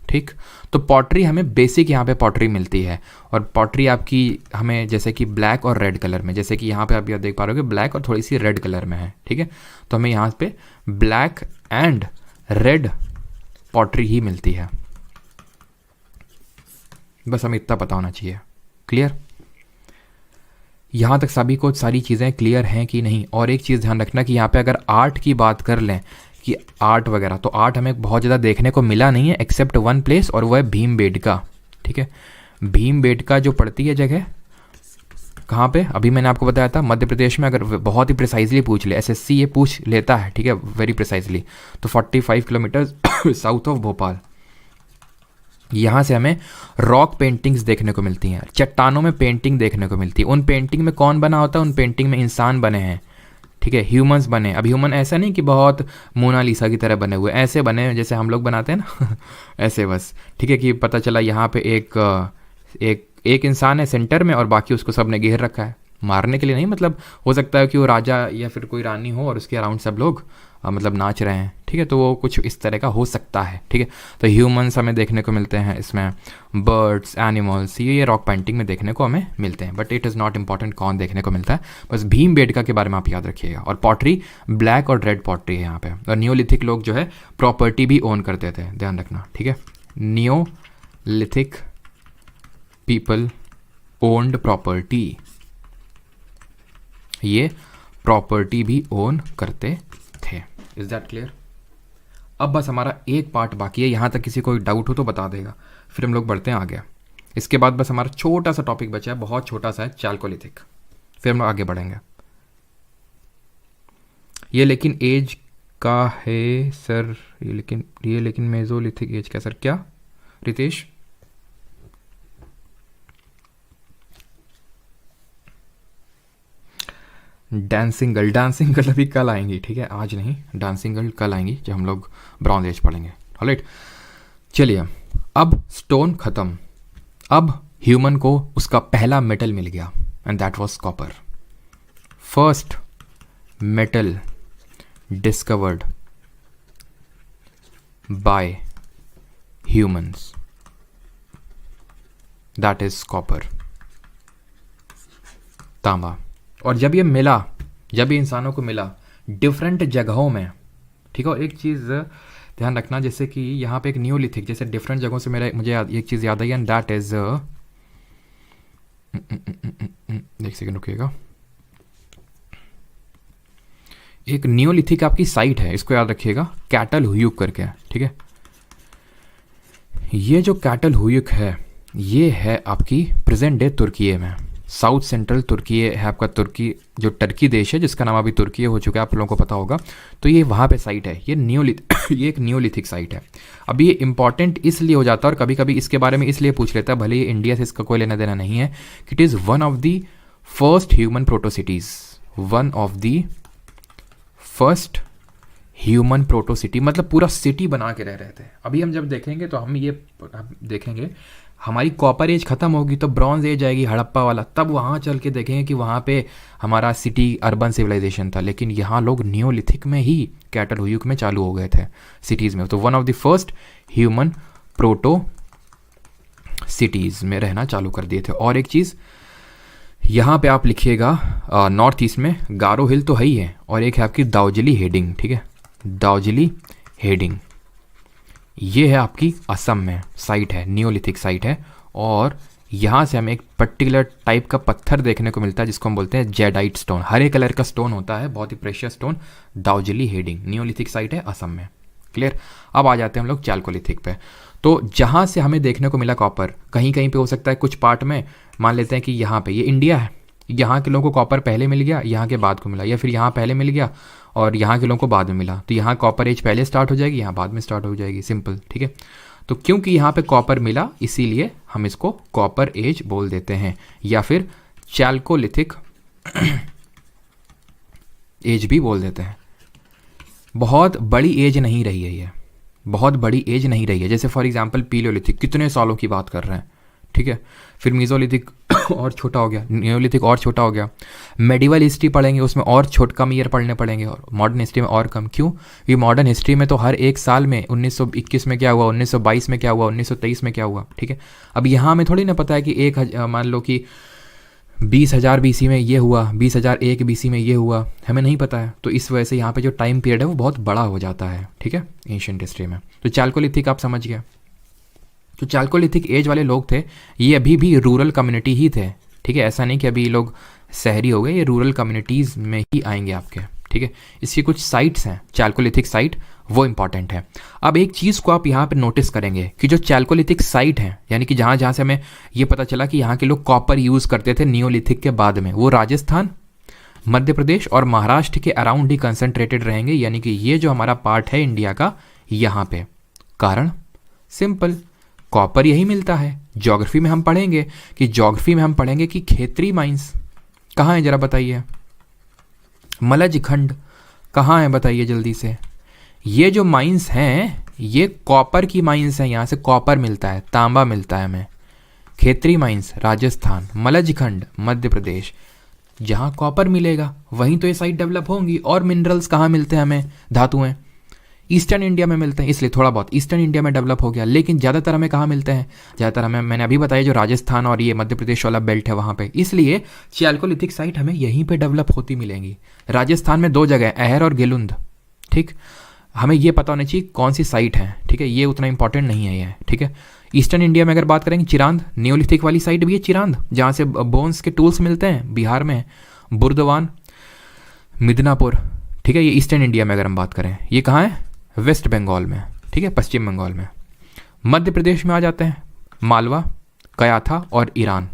Speaker 1: ठीक, तो पॉटरी हमें बेसिक यहाँ पे पॉटरी मिलती है। और पॉटरी आपकी हमें जैसे कि ब्लैक और रेड कलर में, जैसे कि यहाँ पे आप यह देख पा रहे हो ब्लैक और थोड़ी सी रेड कलर में है, ठीक है। तो हमें यहाँ पे ब्लैक एंड रेड पॉटरी ही मिलती है। बस हमें इतना पता होना चाहिए। क्लियर? यहाँ तक सभी को सारी चीज़ें क्लियर हैं कि नहीं? और एक चीज़ ध्यान रखना कि यहाँ पे अगर आर्ट की बात कर लें कि आर्ट वगैरह, तो आर्ट हमें बहुत ज़्यादा देखने को मिला नहीं है एक्सेप्ट वन प्लेस, और वो है भीमबेटका। ठीक है, भीमबेटका जो पड़ती है जगह कहाँ पे, अभी मैंने आपको बताया था मध्य प्रदेश में। अगर बहुत ही प्रिसाइजली पूछ ले, एसएससी ये पूछ लेता है, ठीक है, वेरी प्रिसाइजली, तो 45 किलोमीटर साउथ ऑफ भोपाल। यहाँ से हमें रॉक पेंटिंग्स देखने को मिलती हैं, चट्टानों में पेंटिंग देखने को मिलती है। उन पेंटिंग में कौन बना होता है? उन पेंटिंग में इंसान बने हैं, ठीक है, ह्यूमंस बने। अब ह्यूमन ऐसा नहीं कि बहुत मोनालिसा की तरह बने हुए, ऐसे बने जैसे हम लोग बनाते हैं ना ऐसे बस, ठीक है, कि पता चला यहाँ पे एक इंसान है सेंटर में और बाकी उसको सब ने घेर रखा है, मारने के लिए नहीं, मतलब हो सकता है कि वो राजा या फिर कोई रानी हो और उसके अराउंड सब लोग मतलब नाच रहे हैं, ठीक है, तो वो कुछ इस तरह का हो सकता है, ठीक है। तो ह्यूमंस हमें देखने को मिलते हैं इसमें, बर्ड्स, एनिमल्स, ये रॉक पेंटिंग में देखने को हमें मिलते हैं, but it is not important कौन देखने को मिलता है, बस भीमबेटका के बारे में आप याद रखिएगा। और पॉटरी ब्लैक और रेड पॉटरी है यहाँ पे। और नियोलिथिक लोग जो है प्रॉपर्टी भी ओन करते थे, ध्यान रखना, ठीक है। नियोलिथिक पीपल ओन्ड प्रॉपर्टी, ये प्रॉपर्टी भी ओन करते थे। Is that clear? अब बस हमारा एक पार्ट बाकी है, यहाँ तक किसी को डाउट हो तो बता देगा, फिर हम लोग बढ़ते हैं आगे। इसके बाद बस हमारा छोटा सा टॉपिक बचा है, बहुत छोटा सा है, चाल्कोलिथिक, फिर हम लोग आगे बढ़ेंगे। ये लेकिन एज का है सर, ये लेकिन मेजोलिथिक एज का सर, क्या रितेश? डांसिंग गर्ल अभी कल आएंगी, ठीक है, आज नहीं, डांसिंग गर्ल कल आएंगी जब हम लोग ब्रॉन्ज एज पढ़ेंगे। ऑलराइट, चलिए, अब स्टोन खत्म, अब ह्यूमन को उसका पहला मेटल मिल गया and that was copper. First metal discovered by humans, that is copper, तांबा। और जब ये मिला, जब ये इंसानों को मिला डिफरेंट जगहों में, ठीक है। और एक चीज़ ध्यान रखना, जैसे कि यहाँ पे एक नियोलिथिक, जैसे डिफरेंट जगहों से मुझे एक चीज़ याद आई एंड दैट इज, एक सेकंड रुकिएगा, एक नियोलिथिक आपकी साइट है, इसको याद रखिएगा, कैटल हुयुक करके, ठीक है। ये जो कैटल हुयुक है, ये है आपकी प्रेजेंट डे तुर्की में, साउथ सेंट्रल तुर्की है आपका, तुर्की जो टर्की देश है जिसका नाम अभी तुर्की हो चुका है, आप लोगों को पता होगा। तो ये वहाँ पे साइट है, ये एक नियोलिथिक साइट है। अब ये इंपॉर्टेंट इसलिए हो जाता है और कभी कभी इसके बारे में इसलिए पूछ लेता है, भले ही इंडिया से इसका कोई लेना देना नहीं है, कि it is one of the first human protocities, one of the first human protocity, मतलब पूरा सिटी बना के रह रहे थे। अभी हम जब देखेंगे तो हम ये देखेंगे हमारी कॉपर एज खत्म होगी तो ब्रॉन्ज एज आएगी, हड़प्पा वाला, तब वहाँ चल के देखेंगे कि वहाँ पे हमारा सिटी अर्बन सिविलाइजेशन था। लेकिन यहाँ लोग नियोलिथिक में ही कैटल युग में चालू हो गए थे सिटीज़ में। तो one of the first human proto cities में रहना चालू कर दिए थे। और एक चीज़ यहाँ पे आप लिखिएगा, नॉर्थ ईस्ट में गारो हिल तो है ही है, और एक है आपकी दार्जिलिंग हेडिंग, ठीक है, दार्जिलिंग हेडिंग, ये है आपकी असम में साइट है, नियोलिथिक साइट है। और यहाँ से हमें एक पर्टिकुलर टाइप का पत्थर देखने को मिलता है जिसको हम बोलते हैं जेडाइट स्टोन, हरे कलर का स्टोन होता है, बहुत ही precious stone. Darjeeling Hading Neolithic site है असम में। क्लियर। अब आ जाते हैं हम लोग चालकोलिथिक पे। तो जहाँ से हमें देखने को मिला कॉपर, कहीं कहीं पे हो सकता है कुछ पार्ट में, मान लेते हैं कि यहाँ पे ये इंडिया है, यहाँ के लोगों को कॉपर पहले मिल गया, यहाँ के बाद को मिला, या फिर यहाँ पहले मिल गया और यहाँ के लोगों को बाद में मिला, तो यहाँ कॉपर एज पहले स्टार्ट हो जाएगी, यहाँ बाद में स्टार्ट हो जाएगी, सिंपल, ठीक है। तो क्योंकि यहाँ पे कॉपर मिला इसीलिए हम इसको कॉपर एज बोल देते हैं, या फिर चालकोलिथिक एज भी बोल देते हैं। बहुत बड़ी एज नहीं रही है ये, बहुत बड़ी एज नहीं रही है। जैसे फॉर एग्जांपल पीलियोलिथिक कितने सालों की बात कर रहे हैं, ठीक है। फिर मीजोलिथिक और छोटा हो गया, नियोलिथिक और छोटा हो गया। मेडिवल हिस्ट्री पढ़ेंगे उसमें और कम ईयर पढ़ने पड़ेंगे, और मॉडर्न हिस्ट्री में और कम। क्यों? ये मॉडर्न हिस्ट्री में तो हर एक साल में 1921 में क्या हुआ, 1922 में क्या हुआ, 1923 में क्या हुआ, ठीक है। अब यहाँ हमें थोड़ी ना पता है कि मान लो कि 20,000 BC में ये हुआ, 20,001 BC में ये हुआ, हमें नहीं पता है। तो इस वजह से यहाँ पे जो टाइम पीरियड है वो बहुत बड़ा हो जाता है, ठीक है, एंशिएंट हिस्ट्री में। तो चालकोलिथिक आप समझ गए। तो चालकोलिथिक एज वाले लोग थे, ये अभी भी रूरल कम्युनिटी ही थे, ठीक है। ऐसा नहीं कि अभी लोग शहरी हो गए, ये रूरल कम्युनिटीज़ में ही आएंगे आपके, ठीक है। इसकी कुछ साइट्स हैं चालकोलिथिक साइट, वो इंपॉर्टेंट है। अब एक चीज़ को आप यहाँ पे नोटिस करेंगे कि जो चालकोलिथिक साइट है, यानी कि जहाँ जहाँ से हमें ये पता चला कि यहाँ के लोग कॉपर यूज़ करते थे नियोलिथिक के बाद में, वो राजस्थान, मध्य प्रदेश और महाराष्ट्र के अराउंड ही कंसंट्रेटेड रहेंगे। यानी कि ये जो हमारा पार्ट है इंडिया का, यहाँ पे कारण सिंपल, कॉपर यही मिलता है। ज्योग्राफी में हम पढ़ेंगे कि खेतरी माइंस कहाँ है, जरा बताइए। मलज खंड कहाँ है बताइए जल्दी से। ये जो माइंस हैं ये कॉपर की माइंस हैं, यहाँ से कॉपर मिलता है, तांबा मिलता है हमें। खेतरी माइंस राजस्थान, मलज खंड मध्य प्रदेश, जहाँ कॉपर मिलेगा वहीं तो ये साइट डेवलप होंगी। और मिनरल्स कहाँ मिलते हैं हमें, धातुएं, ईस्टर्न इंडिया में मिलते हैं, इसलिए थोड़ा बहुत ईस्टर्न इंडिया में डेवलप हो गया। लेकिन ज़्यादातर हमें कहाँ मिलते हैं, ज़्यादातर हमें, मैंने अभी बताया, जो राजस्थान और ये मध्य प्रदेश वाला बेल्ट है वहाँ पे। इसलिए चालकोलिथिक साइट हमें यहीं पे डेवलप होती मिलेंगी। राजस्थान में 2 जगह, अहर और गिलुंद, ठीक। हमें ये पता होना चाहिए कौन सी साइट है, ठीक है, ये उतना इंपॉर्टेंट नहीं है ये, ठीक है। ईस्टर्न इंडिया में अगर बात करेंगे, चिरांद, नियोलिथिक वाली साइट भी है चिरांद, जहाँ से बोन्स के टूल्स मिलते हैं, बिहार में बुर्दवान, मिदनापुर, ठीक है। ये ईस्टर्न इंडिया में अगर हम बात करें, ये कहाँ है, वेस्ट बंगाल में, ठीक है, पश्चिम बंगाल में। मध्य प्रदेश में आ जाते हैं मालवा, कयाथा और ईरान।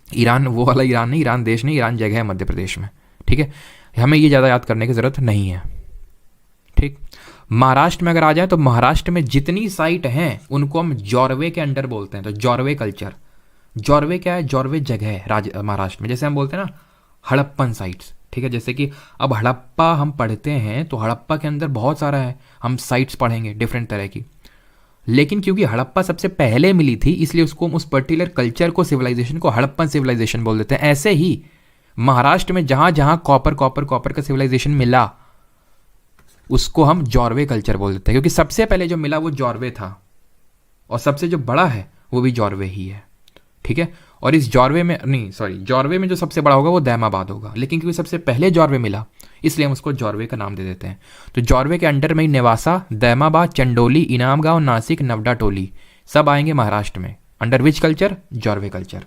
Speaker 1: ईरान वो वाला ईरान नहीं, ईरान देश नहीं, ईरान जगह है मध्य प्रदेश में, ठीक है। हमें ये ज़्यादा याद करने की ज़रूरत नहीं है, ठीक। महाराष्ट्र में अगर आ जाए तो महाराष्ट्र में जितनी साइट हैं उनको हम जॉर्वे के अंडर बोलते हैं। तो जॉर्वे कल्चर, जॉर्वे क्या है, जॉर्वे जगह है महाराष्ट्र में। जैसे हम बोलते हैं ना हड़प्पन साइट्स, ठीक है। जैसे कि अब हड़प्पा हम पढ़ते हैं तो हड़प्पा के अंदर बहुत सारा है, हम साइट्स पढ़ेंगे डिफरेंट तरह की। लेकिन क्योंकि हड़प्पा सबसे पहले मिली थी इसलिए उसको उस पर्टिकुलर कल्चर को, सिविलाइजेशन को हड़प्पन सिविलाइजेशन बोल देते हैं। ऐसे ही महाराष्ट्र में जहाँ जहाँ कॉपर का सिविलाइजेशन मिला उसको हम जॉर्वे कल्चर बोल देते हैं, क्योंकि सबसे पहले जो मिला वो जॉर्वे था और सबसे जो बड़ा है वो भी जॉर्वे ही है, ठीक है। और इस जॉर्वे में जो सबसे बड़ा होगा वो दैमाबाद होगा, लेकिन क्योंकि सबसे पहले जॉर्वे मिला इसलिए हम उसको जॉर्वे का नाम दे देते हैं। तो जॉर्वे के अंडर में ही नेवासा, दैमाबाद, चंडोली, इनाम गांव, नासिक, नवडा टोली सब आएंगे महाराष्ट्र में। Under which culture, Jorwe culture.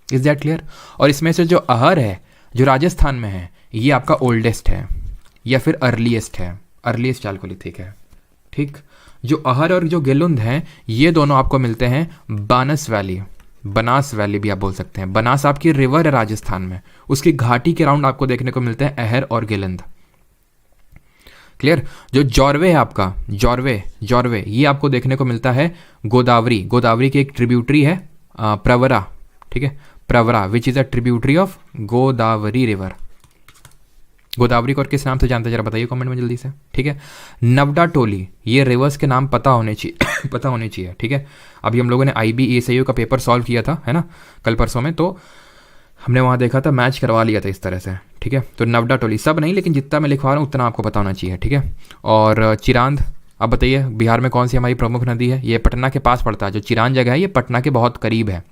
Speaker 1: Is that clear? और इसमें से जो अहर है जो राजस्थान में है ये आपका ओल्डेस्ट है या फिर अर्लीस्ट है, अर्लीस्ट चालकोलिथिक है, ठीक। जो अहर और जो गेलुंद हैं ये दोनों आपको मिलते हैं बनास वैली भी आप बोल सकते हैं। बनास आपकी रिवर है राजस्थान में, उसकी घाटी के राउंड आपको देखने को मिलते हैं अहर और गिलंद। क्लियर? जो जॉर्वे है आपका, जॉर्वे ये आपको देखने को मिलता है गोदावरी की एक ट्रिब्यूटरी है प्रवरा, ठीक है, Pravara which is a tributary of Godavari river. Godavari को और किस नाम से जानते हैं जरा बताइए कमेंट में जल्दी से, ठीक है। नवडा टोली, ये रिवर्स के नाम पता होने चाहिए पता होने चाहिए, ठीक है। अभी हम लोगों ने IB का पेपर सॉल्व किया था, है ना, कल परसों में, तो हमने वहाँ देखा था, मैच करवा लिया था इस तरह से, ठीक है। तो नवडा टोली सब नहीं, लेकिन जितना मैं लिखवा रहा हूँ उतना आपको पता होना चाहिए, ठीक है। और चिरांद, अब बताइए बिहार में कौन सी हमारी प्रमुख नदी है? ये पटना के पास पड़ता है, जो चिरांद जगह है ये पटना के बहुत करीब है।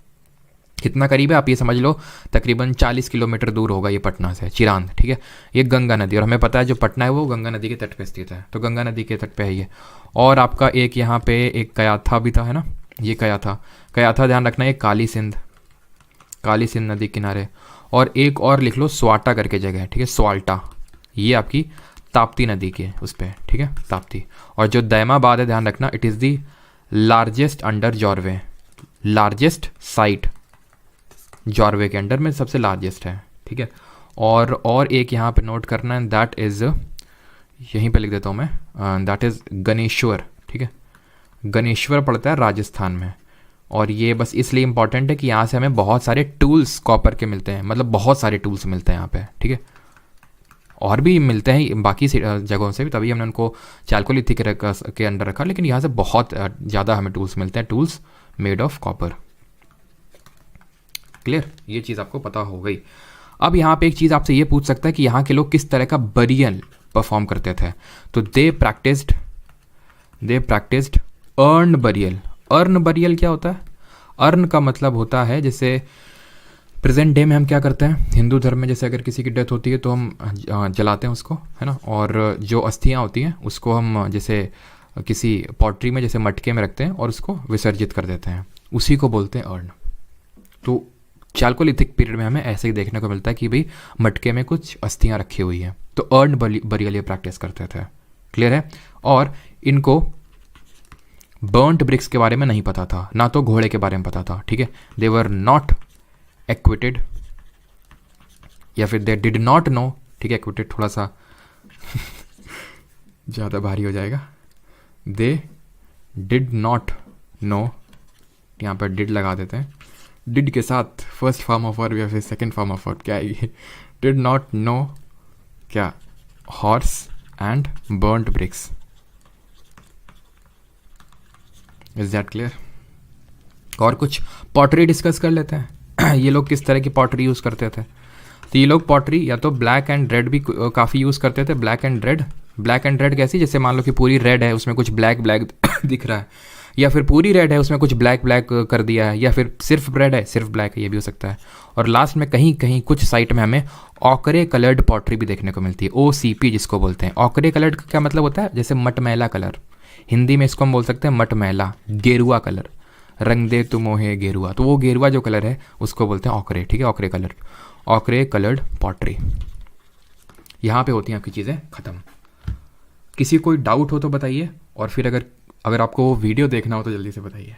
Speaker 1: कितना करीब है आप ये समझ लो, तकरीबन 40 किलोमीटर दूर होगा ये पटना से, चिरांद, ठीक है। ये गंगा नदी, और हमें पता है जो पटना है वो गंगा नदी के तट पे स्थित है, तो गंगा नदी के तट पे है ये। और आपका एक यहाँ पे एक कयाथा भी था, है ना, ये कयाथा, कयाथा ध्यान रखना, ये काली सिंध, काली सिंध नदी किनारे। और एक और लिख लो स्वाटा करके जगह है, ठीक है, स्वाल्टा, ये आपकी ताप्ती नदी के उस पर, ठीक है, ताप्ती। और जो दैमाबाद है ध्यान रखना, it is the largest under Jorwe, largest site Jorwe के अंडर में सबसे लार्जेस्ट है, ठीक है। और एक यहाँ पे नोट करना है, दैट इज़, यहीं पे लिख देता हूँ मैं, दैट इज़ गणेश्वर, ठीक है। गणेश्वर पड़ता है राजस्थान में। और ये बस इसलिए इंपॉर्टेंट है कि यहाँ से हमें बहुत सारे टूल्स कॉपर के मिलते हैं, मतलब बहुत सारे टूल्स मिलते हैं यहाँ पे, ठीक है। और भी मिलते हैं बाकी जगहों से भी, तभी हमने उनको चालकोलिथिक के अंडर रखा, लेकिन यहाँ से बहुत ज़्यादा हमें टूल्स मिलते हैं, tools made of copper. Clear, ये चीज़ आपको पता हो गई। अब यहाँ पे एक चीज़ आपसे ये पूछ सकता है कि यहाँ के लोग किस तरह का बरियल परफॉर्म करते थे। तो they practised urn burial. Urn burial क्या होता है? अर्न का मतलब होता है, जैसे प्रेजेंट डे में हम क्या करते हैं हिंदू धर्म में, जैसे अगर किसी की डेथ होती है तो हम जलाते हैं उसको, है ना। और जो अस्थियाँ होती हैं उसको हम जैसे किसी पॉटरी में, जैसे मटके में रखते हैं और उसको विसर्जित कर देते हैं, उसी को बोलते हैं अर्न। तो चालकोलिथिक पीरियड में हमें ऐसे ही देखने को मिलता है कि भाई मटके में कुछ अस्थियाँ रखी हुई हैं, तो अर्न बरियल ये प्रैक्टिस करते थे। क्लियर है। और इनको बर्न्ट ब्रिक्स के बारे में नहीं पता था, ना तो घोड़े के बारे में पता था, ठीक है। दे वर नॉट एक्विटेड, या फिर दे डिड नॉट नो, ठीक है, एक्विटेड थोड़ा सा ज़्यादा भारी हो जाएगा। दे डिड नॉट नो, यहाँ पर डिड लगा देते हैं, डिड के साथ फर्स्ट फॉर्म ऑफ वर्ब या फिर सेकंड फॉर्म ऑफ वर्ब क्या आएगी? डिड नॉट नो क्या? Horse and burnt bricks. Is that clear? और कुछ पॉटरी डिस्कस कर लेते हैं ये लोग किस तरह की पॉटरी यूज़ करते थे। तो ये लोग पॉटरी या तो ब्लैक एंड रेड भी काफ़ी यूज़ करते थे। Black and red, black and red कैसी, जैसे मान लो कि पूरी रेड है उसमें कुछ ब्लैक ब्लैक दिख रहा है, या फिर पूरी रेड है उसमें कुछ ब्लैक ब्लैक कर दिया है, या फिर सिर्फ रेड है सिर्फ ब्लैक है, ये भी हो सकता है। और लास्ट में कहीं कहीं कुछ साइट में हमें ऑकरे कलर्ड पॉटरी भी देखने को मिलती है, OCP जिसको बोलते हैं। ऑकरे कलर्ड का क्या मतलब होता है? जैसे मटमैला कलर, हिंदी में इसको हम बोल सकते हैं मटमैला, गेरुआ कलर, रंग दे तू मोहे गेरुआ, तो वो गेरुआ जो कलर है उसको बोलते हैं ऑकरे, ठीक है, ochre colour, ochre coloured pottery. यहाँ पे होती हैं आपकी चीज़ें ख़त्म। किसी कोई डाउट हो तो बताइए, और फिर अगर आपको वो वीडियो देखना हो तो जल्दी से बताइए।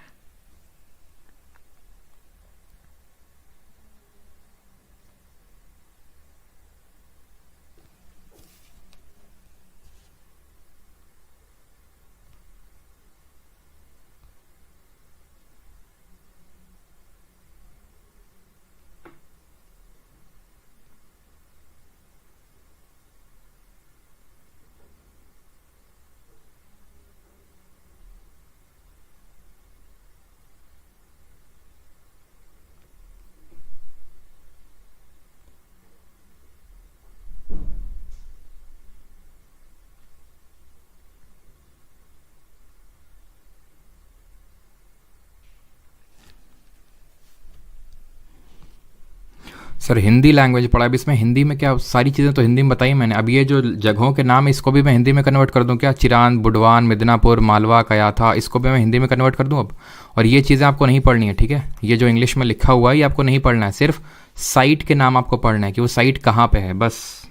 Speaker 1: सर हिंदी लैंग्वेज पढ़ा, अब इसमें हिंदी में क्या, सारी चीज़ें तो हिंदी में बताई मैंने। अब ये जो जगहों के नाम है इसको भी मैं हिंदी में कन्वर्ट कर दूं क्या? चिरांद, बुडवान, मिदनापुर, मालवा, कयाथा, इसको भी मैं हिंदी में कन्वर्ट कर दूं अब। और ये चीज़ें आपको नहीं पढ़नी है, ठीक है। ये जो इंग्लिश में लिखा हुआ है ये आपको नहीं पढ़ना है, सिर्फ साइट के नाम आपको पढ़ना है कि वो साइट कहाँ पर है, बस,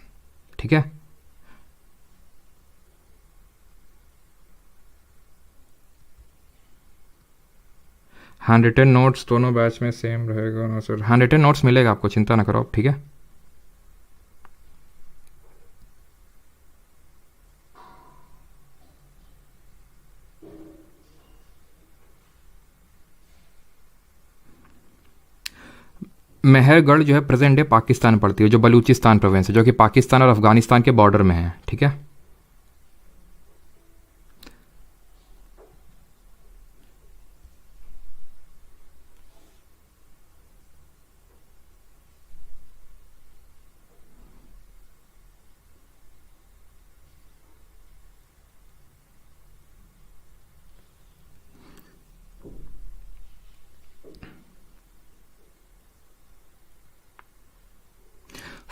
Speaker 1: ठीक है। हैंड रिटन नोट्स दोनों बैच में सेम रहेगा ना सर? हैंड रिटन नोट्स मिलेगा आपको, चिंता ना करो आप, ठीक है। मेहरगढ़ जो है प्रेजेंट डे पाकिस्तान पड़ती है, जो बलूचिस्तान प्रोविंस है, जो कि पाकिस्तान और अफगानिस्तान के बॉर्डर में है, ठीक है।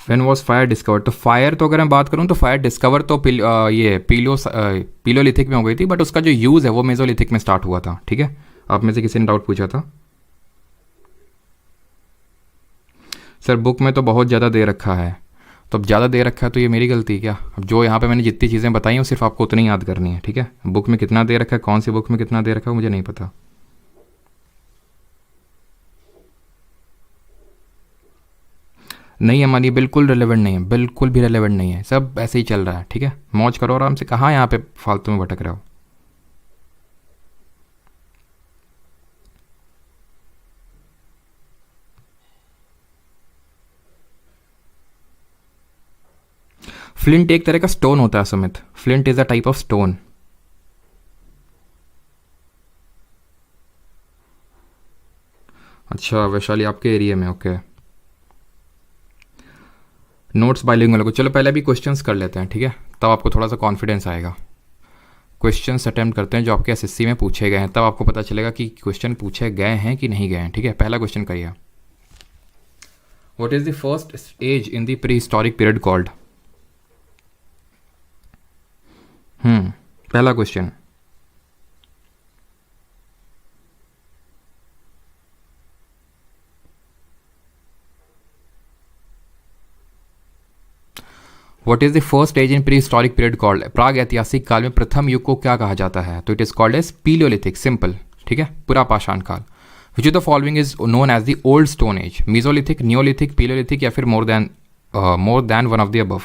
Speaker 1: व्हेन वॉज फायर डिस्कवर्ड, तो फायर तो अगर मैं बात करूँ तो फायर डिस्कवर तो ये पीलोलिथिक में हो गई थी, बट उसका जो यूज़ है वो मेजोलिथिक में स्टार्ट हुआ था, ठीक है। आप में से किसी ने डाउट पूछा था। सर बुक में तो बहुत ज़्यादा दे रखा है, तो अब ज़्यादा दे रखा है तो ये मेरी गलती है क्या? अब जो यहाँ पे मैंने जितनी चीज़ें बताई हैं सिर्फ आपको उतनी याद करनी है, ठीक है। बुक में कितना दे रखा है, कौन सी बुक में कितना दे रखा है मुझे नहीं पता। नहीं हमारी बिल्कुल रिलेवेंट नहीं है, बिल्कुल भी रिलेवेंट नहीं है, सब ऐसे ही चल रहा है, ठीक है। मौज करो आराम से, कहाँ यहाँ पे फालतू में भटक रहे हो। फ्लिंट एक तरह का स्टोन होता है Sumit, flint is a type of stone. अच्छा वैशाली आपके एरिया में, ओके। नोट्स बाइलिंगुअल को, चलो पहले भी क्वेश्चंस कर लेते हैं, ठीक है, तब आपको थोड़ा सा कॉन्फिडेंस आएगा। क्वेश्चंस अटेम्प्ट करते हैं जो आपके एसएससी में पूछे गए हैं, तब आपको पता चलेगा कि क्वेश्चन पूछे गए हैं कि नहीं गए हैं, ठीक है। पहला क्वेश्चन करिए। What is the first age in the prehistoric period called? पहला question. What is the first age in prehistoric period called? प्राग ऐतिहासिक काल में प्रथम युग को क्या कहा जाता है? तो it is called as Palaeolithic, simple, ठीक है, पूरा पाषाण काल। Which of the following is known as the old stone age? Mesolithic, Neolithic, Palaeolithic या फिर more than one of the above?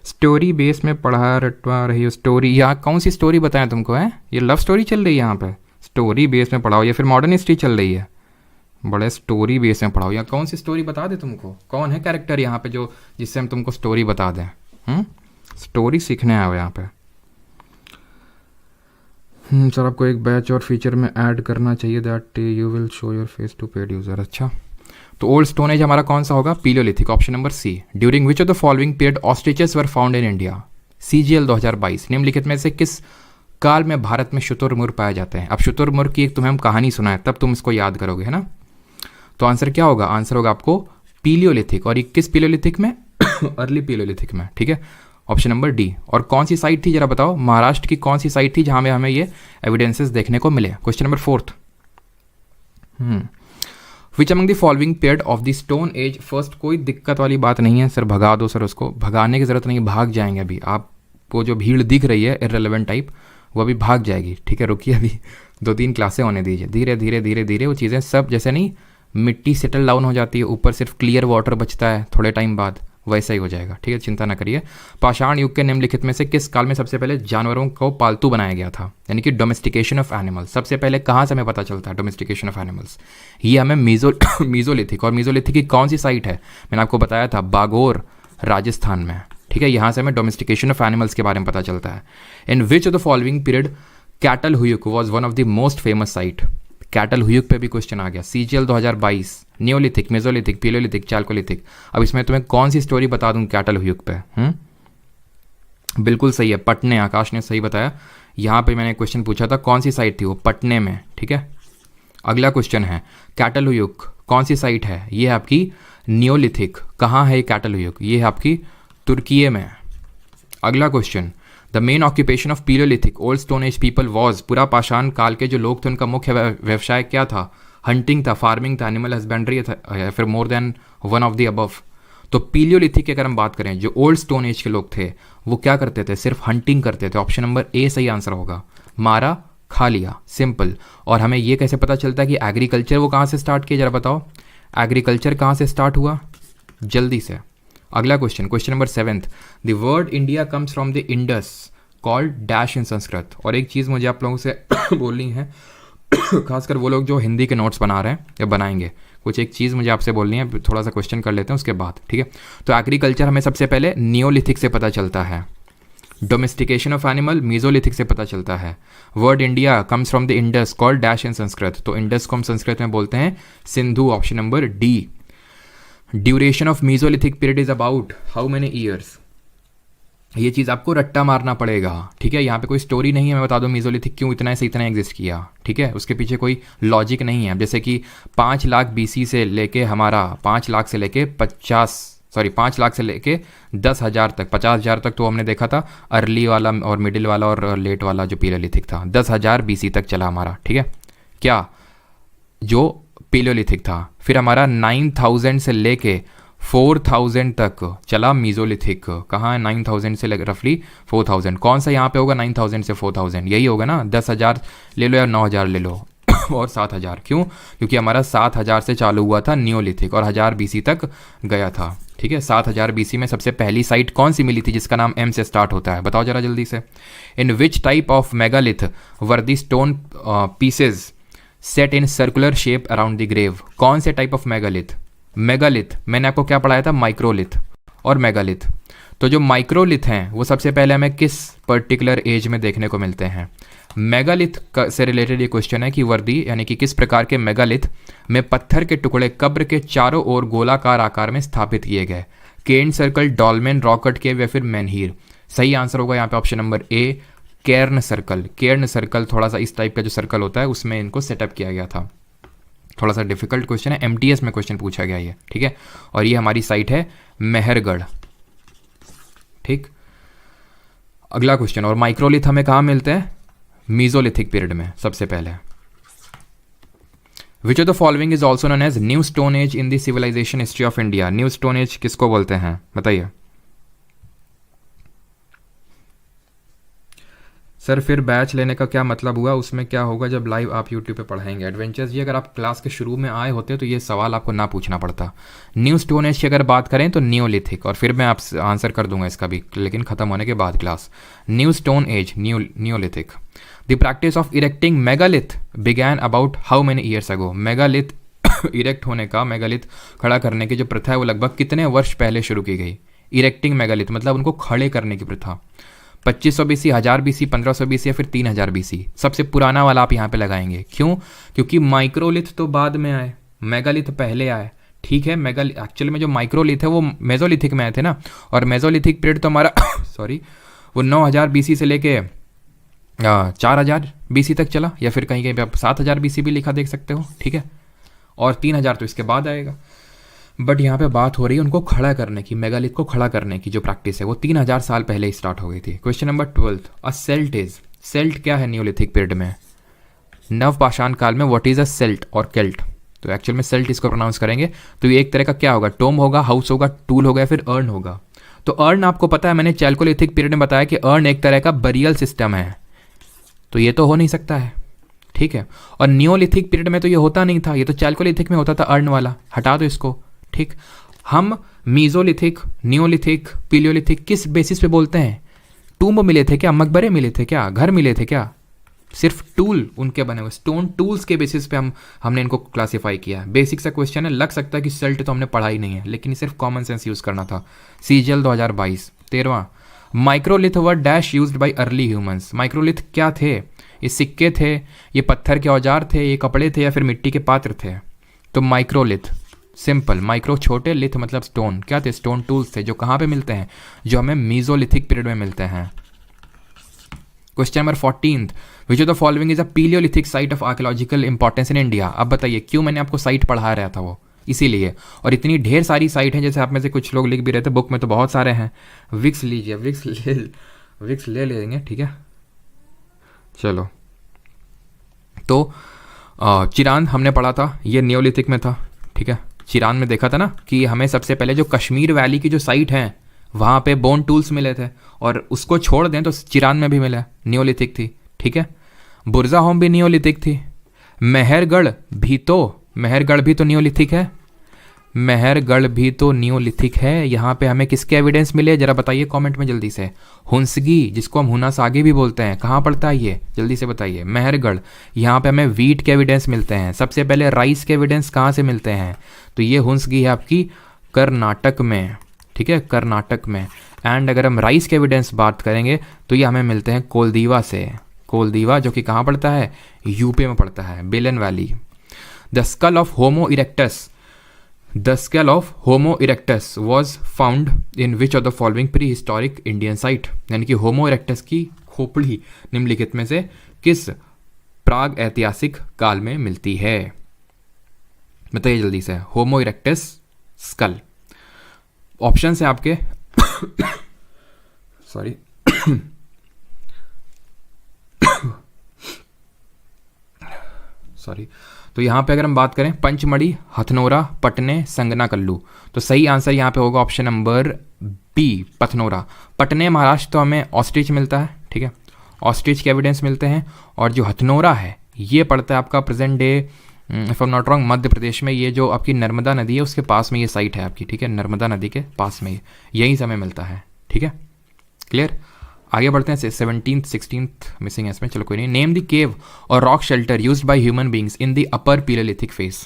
Speaker 1: Story base में पढ़ा रटवा रही हो स्टोरी, यहाँ कौन सी स्टोरी बताएं तुमको है? ये लव स्टोरी चल रही है यहाँ पे, स्टोरी बेस में पढ़ाओ या फिर मॉडर्न हिस्ट्री चल रही है? बड़े स्टोरी बेस में पढ़ाओ, या कौन सी स्टोरी बता दे तुमको? कौन है कैरेक्टर यहाँ पे जो जिससे हम तुमको स्टोरी बता दें? स्टोरी सीखने आए हो यहाँ पे। सर आपको एक बैच और फीचर में ऐड करना चाहिए, that you will show your face to paid user. अच्छा तो ओल्ड स्टोन एज हमारा कौन सा होगा? Palaeolithic, option number C. During which of the following period ostriches were found in India? CGL 2022, निम्नलिखित में से किस काल में भारत में शुतुरमुर्ग पाए जाते हैं? अब शुतुरमुर्ग की एक तुम्हें हम कहानी सुनाए तब तुम इसको याद करोगे, है ना। तो आंसर क्या होगा? आंसर होगा आपको पीलियोलिथिक, और ये किस पीलियोलिथिक में? अर्ली पीलियोलिथिक में, ठीक है, ऑप्शन नंबर डी। और कौन सी साइट थी जरा बताओ, महाराष्ट्र की कौन सी साइट थी जहां में हमें ये एविडेंसेस देखने को मिले? Question number 4। Which among the following period of the stone age first? कोई दिक्कत वाली बात नहीं है सर, भगा दो सर, उसको भगाने की जरूरत नहीं, भाग जाएंगे अभी। आपको जो भीड़ दिख रही है इररिलेवेंट टाइप, वो अभी भाग जाएगी, ठीक है। रुकिए अभी 2-3 क्लासें होने दीजिए, धीरे धीरे धीरे धीरे वो चीज़ें सब जैसे नहीं मिट्टी सेटल डाउन हो जाती है, ऊपर सिर्फ क्लियर वाटर बचता है थोड़े टाइम बाद, वैसा ही हो जाएगा, ठीक है, चिंता ना करिए। पाषाण युग के निम्नलिखित में से किस काल में सबसे पहले जानवरों को पालतू बनाया गया था? यानी कि डोमेस्टिकेशन ऑफ एनिमल्स सबसे पहले कहाँ से हमें पता चलता है? डोमेस्टिकेशन ऑफ एनिमल्स ये हमें मीजोलिथिक, और मीजोलिथिक की कौन सी साइट है? मैंने आपको बताया था बागोर, राजस्थान में, ठीक है। यहाँ से हमें डोमेस्टिकेशन ऑफ एनिमल्स के बारे में पता चलता है। In which of the following period Catal Huyuk was one of the most famous site? Catal Huyuk पे भी क्वेश्चन आ गया। CGL 2022, Neolithic, Mesolithic, Palaeolithic, Chalcolithic. अब इसमें तुम्हें कौन सी स्टोरी बता दूं कैटल हुयुक पे? बिल्कुल सही है, पटने, आकाश ने सही बताया। यहाँ पे मैंने क्वेश्चन पूछा था कौन सी साइट थी, वो पटने में, ठीक है। अगला क्वेश्चन है कैटल हुयुक कौन सी साइट है? ये है आपकी नियोलिथिक। कहाँ है ये कैटल हुयुक? ये है आपकी तुर्की में। अगला question, the main occupation of Palaeolithic old stone age people was? पूरा पाषाण काल के जो लोग थे उनका मुख्य व्यवसाय क्या था? हंटिंग था, फार्मिंग था, एनिमल हस्बेंड्री था, या फिर more than one of the above? तो पीलियोलिथिक की अगर हम बात करें, जो ओल्ड स्टोन एज के लोग थे वो क्या करते थे? सिर्फ हंटिंग करते थे। ऑप्शन नंबर ए सही आंसर होगा, मारा खा लिया, सिंपल। और हमें ये कैसे पता चलता है कि एग्रीकल्चर वो कहाँ से स्टार्ट किया, जरा बताओ, एग्रीकल्चर कहाँ से स्टार्ट हुआ जल्दी से। अगला question, question number 7, the word India comes from the Indus called dash in Sanskrit. और एक चीज़ मुझे आप लोगों से बोलनी है खासकर वो लोग जो हिंदी के नोट्स बना रहे हैं या बनाएंगे। कुछ एक चीज़ मुझे आपसे बोलनी है, थोड़ा सा क्वेश्चन कर लेते हैं उसके बाद, ठीक है। तो एग्रीकल्चर हमें सबसे पहले नियोलिथिक से पता चलता है। डोमेस्टिकेशन ऑफ एनिमल मीजोलिथिक से पता चलता है। Word India comes from the Indus called dash in Sanskrit, तो इंडस को हम संस्कृत में बोलते हैं Sindhu, option number D. Duration of mesolithic period is about how many years, ये चीज़ आपको रट्टा मारना पड़ेगा, ठीक है। यहाँ पे कोई स्टोरी नहीं है, मैं बता दूँ मीजोलिथिक क्यों इतना से इतना एग्जिस्ट किया, ठीक है। उसके पीछे कोई लॉजिक नहीं है। जैसे कि 5 लाख BC से लेके हमारा 5 लाख से लेके 5 लाख से लेके 10,000 तक, 50,000 तक तो हमने देखा था अर्ली वाला और मिडिल वाला और लेट वाला जो पीलियोलिथिक था। 10,000 BC तक चला हमारा, ठीक है, क्या जो पीलियोलिथिक था। फिर हमारा 9,000 से लेके 4,000 तक चला मीजोलिथिक। कहाँ है 9,000 से रफली 4,000, कौन सा यहाँ पे होगा 9,000 से 4,000, यही होगा ना। 10,000 ले लो या 9,000 ले लो और 7,000, क्यों? क्योंकि हमारा 7,000 से चालू हुआ था नियोलिथिक और 1000 BC तक गया था, ठीक है। 7,000 BC में सबसे पहली साइट कौन सी मिली थी जिसका नाम M से स्टार्ट होता है, बताओ जरा जल्दी से। In which type of megalith were the stone pieces set in circular shape around the grave, कौन से टाइप ऑफ मेगालिथ? मेगालिथ मैंने आपको क्या पढ़ाया था, माइक्रोलिथ और मेगालिथ। तो जो माइक्रोलिथ हैं वो सबसे पहले हमें किस पर्टिकुलर एज में देखने को मिलते हैं? मेगालिथ से रिलेटेड ये क्वेश्चन है कि वर्दी यानी कि किस प्रकार के मेगालिथ में पत्थर के टुकड़े कब्र के चारों ओर गोलाकार आकार में स्थापित किए गए? केन सर्कल, डॉल्मेन, रॉकेट केव या फिर मेनहीर? सही आंसर होगा यहाँ पे option number A, Cairn circle. Cairn circle थोड़ा सा इस टाइप का जो सर्कल होता है उसमें इनको सेटअप किया गया था। थोड़ा सा डिफिकल्ट क्वेश्चन है, MTS में क्वेश्चन पूछा गया ये, ठीक है। और ये हमारी साइट है मेहरगढ़, ठीक। अगला क्वेश्चन, और माइक्रोलिथ हमें कहाँ मिलते हैं? मीजोलिथिक पीरियड में सबसे पहले। Which of the following is also known as new stone age in the civilisation history of India? New stone age किसको बोलते हैं बताइए सर। फिर बैच लेने का क्या मतलब हुआ, उसमें क्या होगा जब लाइव आप यूट्यूब पे पढ़ाएंगे? एडवेंचर्स जी, अगर आप क्लास के शुरू में आए होते तो ये सवाल आपको ना पूछना पड़ता। न्यू स्टोन एज की अगर बात करें तो नियोलिथिक, और फिर मैं आपसे आंसर कर दूंगा इसका भी, लेकिन खत्म होने के बाद class. New stone as, Neolithic. The practice of erecting megalith began about how many years ago? Megalith erect होने का, मेगालिथ खड़ा करने की जो प्रथा है वो लगभग कितने वर्ष पहले शुरू की गई? इरेक्टिंग मेगालिथ मतलब उनको खड़े करने की प्रथा। 2500 BC, 1000 BC, 1500 BC या फिर 3000 BC? सबसे पुराना वाला आप यहाँ पे लगाएंगे, क्यों? क्योंकि माइक्रोलिथ तो बाद में आए, मेगालिथ पहले आए, ठीक है। एक्चुअल में जो माइक्रोलिथ है वो मेजोलिथिक में आए थे ना, और मेजोलिथिक पीरियड तो हमारा सॉरी वो 9000 BC से लेके 4000 BC तक चला, या फिर कहीं कहीं पे आप 7000 BC भी लिखा देख सकते हो, ठीक है। और 3000 तो इसके बाद आएगा। बट यहाँ पे बात हो रही है उनको खड़ा करने की, मेगालिथ को खड़ा करने की जो प्रैक्टिस है वो 3000 साल पहले ही स्टार्ट हो गई थी। Question number 12, a celt is, celt क्या है नियोलिथिक पीरियड में? नवपाषाण काल में व्हाट इज अ सेल्ट और केल्ट? तो एक्चुअल में सेल्ट इसको प्रोनाउंस करेंगे तो ये एक तरह का क्या होगा, टोम होगा, हाउस होगा, टूल होगा या फिर अर्न होगा। तो अर्न आपको पता है, मैंने चैल्कोलिथिक पीरियड में बताया कि अर्न एक तरह का बरियल सिस्टम है, तो ये तो हो नहीं सकता है, ठीक है। और नियोलिथिक पीरियड में तो ये होता नहीं था, ये तो चैल्कोलिथिक में होता था अर्न वाला, हटा दो इसको, ठीक। हम मीजोलिथिक, नियोलिथिक, पीलियोलिथिक किस बेसिस पे बोलते हैं? टूम्ब मिले थे क्या, मकबरे मिले थे क्या, घर मिले थे क्या? सिर्फ टूल उनके बने हुए स्टोन टूल्स के बेसिस पे हमने इनको क्लासिफाई किया है। बेसिक सा क्वेश्चन है, लग सकता है कि सेल्ट तो हमने पढ़ा ही नहीं है, लेकिन सिर्फ कॉमन सेंस यूज करना था। सीजीएल 2022। 13वां, microlith were dash used by early humans? Microlith क्या थे? ये सिक्के थे, ये पत्थर के औजार थे, ये कपड़े थे या फिर मिट्टी के पात्र थे? तो माइक्रोलिथ, सिंपल। माइक्रो छोटे, लिथ मतलब स्टोन, क्या थे? स्टोन टूल्स थे, जो कहाँ पे मिलते हैं? जो हमें मीजोलिथिक पीरियड में मिलते हैं। Question number 14, which of the following is a Palaeolithic site of archaeological importance in India? अब बताइए क्यों मैंने आपको साइट पढ़ा रहा था वो, इसीलिए। और इतनी ढेर सारी साइट हैं, जैसे आप में से कुछ लोग लिख भी रहे थे, बुक में तो बहुत सारे हैं। विक्स लीजिए, विक्स ले लेंगे, ठीक है। चलो, तो चिरांद हमने पढ़ा था, ये नियोलिथिक में था, ठीक है। चिरांद में देखा था ना कि हमें सबसे पहले जो कश्मीर वैली की जो साइट है वहाँ पे बोन टूल्स मिले थे, और उसको छोड़ दें तो चिरांद में भी मिला, नियोलिथिक थी, ठीक है। बुरजा होम भी नियोलिथिक थी। मेहरगढ़ भी तो नियोलिथिक है। मेहरगढ़ भी तो नियोलिथिक है। यहाँ पे हमें किसके एविडेंस मिले जरा बताइए कमेंट में जल्दी से। हुंसगी, जिसको हम हुना सागी भी बोलते हैं, कहाँ पड़ता है ये, जल्दी से बताइए। मेहरगढ़, यहाँ पे हमें वीट के एविडेंस मिलते हैं। सबसे पहले राइस के एविडेंस कहाँ से मिलते हैं, तो ये हुंसगी है आपकी कर्नाटक में, ठीक है, कर्नाटक में। एंड अगर हम राइस के एविडेंस बात करेंगे तो ये हमें मिलते हैं कोलदीवा से, कोलदीवा जो कि कहाँ पड़ता है, यूपी में पड़ता है, बेलन valley. The skull of homo erectus, The skull of Homo erectus was found in which of the following prehistoric Indian site? यानी कि होमो इरेक्टस की खोपड़ी निम्नलिखित में से किस प्राग ऐतिहासिक काल में मिलती है, बताइए जल्दी से। होमो इरेक्टस स्कल, ऑप्शन है आपके सॉरी सॉरी। तो यहाँ पे अगर हम बात करें पंचमढ़ी, हथनोरा, पटने, संगनाकल्लू, तो सही आंसर यहाँ पे होगा ऑप्शन नंबर बी, पथनोरा। पटने महाराष्ट्र तो हमें ऑस्ट्रिच मिलता है, ठीक है, ऑस्ट्रिच के एविडेंस मिलते हैं। और जो हथनोरा है ये पड़ता है आपका present day if I am not wrong Madhya Pradesh में। ये जो आपकी नर्मदा नदी है उसके पास में ये साइट है आपकी, ठीक है, नर्मदा नदी के पास में यही समय मिलता है, ठीक है, क्लियर। आगे बढ़ते हैं 17th 16th मिसिंग है इसमें, चलो कोई नहीं। नेम द केव और rock shelter used by human beings in the upper Palaeolithic phase.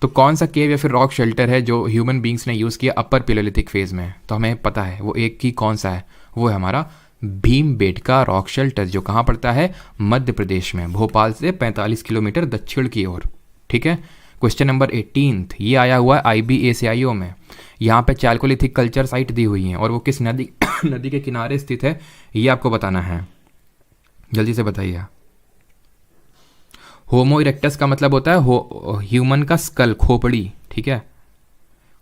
Speaker 1: तो कौन सा केव या फिर रॉक शेल्टर है जो ह्यूमन बींग्स ने यूज़ किया अपर पैलियोलिथिक फेज में, तो हमें पता है वो एक ही कौन सा है, वो है हमारा भीमबेटका रॉक शेल्टर, जो कहाँ पड़ता है, मध्य प्रदेश में, भोपाल से 45 किलोमीटर दक्षिण की ओर, ठीक है। क्वेश्चन नंबर 18 ये आया हुआ है IBACIO में। यहाँ पे चैल्कोलिथिक कल्चर साइट दी हुई है और वो किस नदी नदी के किनारे स्थित है ये आपको बताना है, जल्दी से बताइए। होमो इरेक्टस का मतलब होता है ह्यूमन का स्कल, खोपड़ी, ठीक है।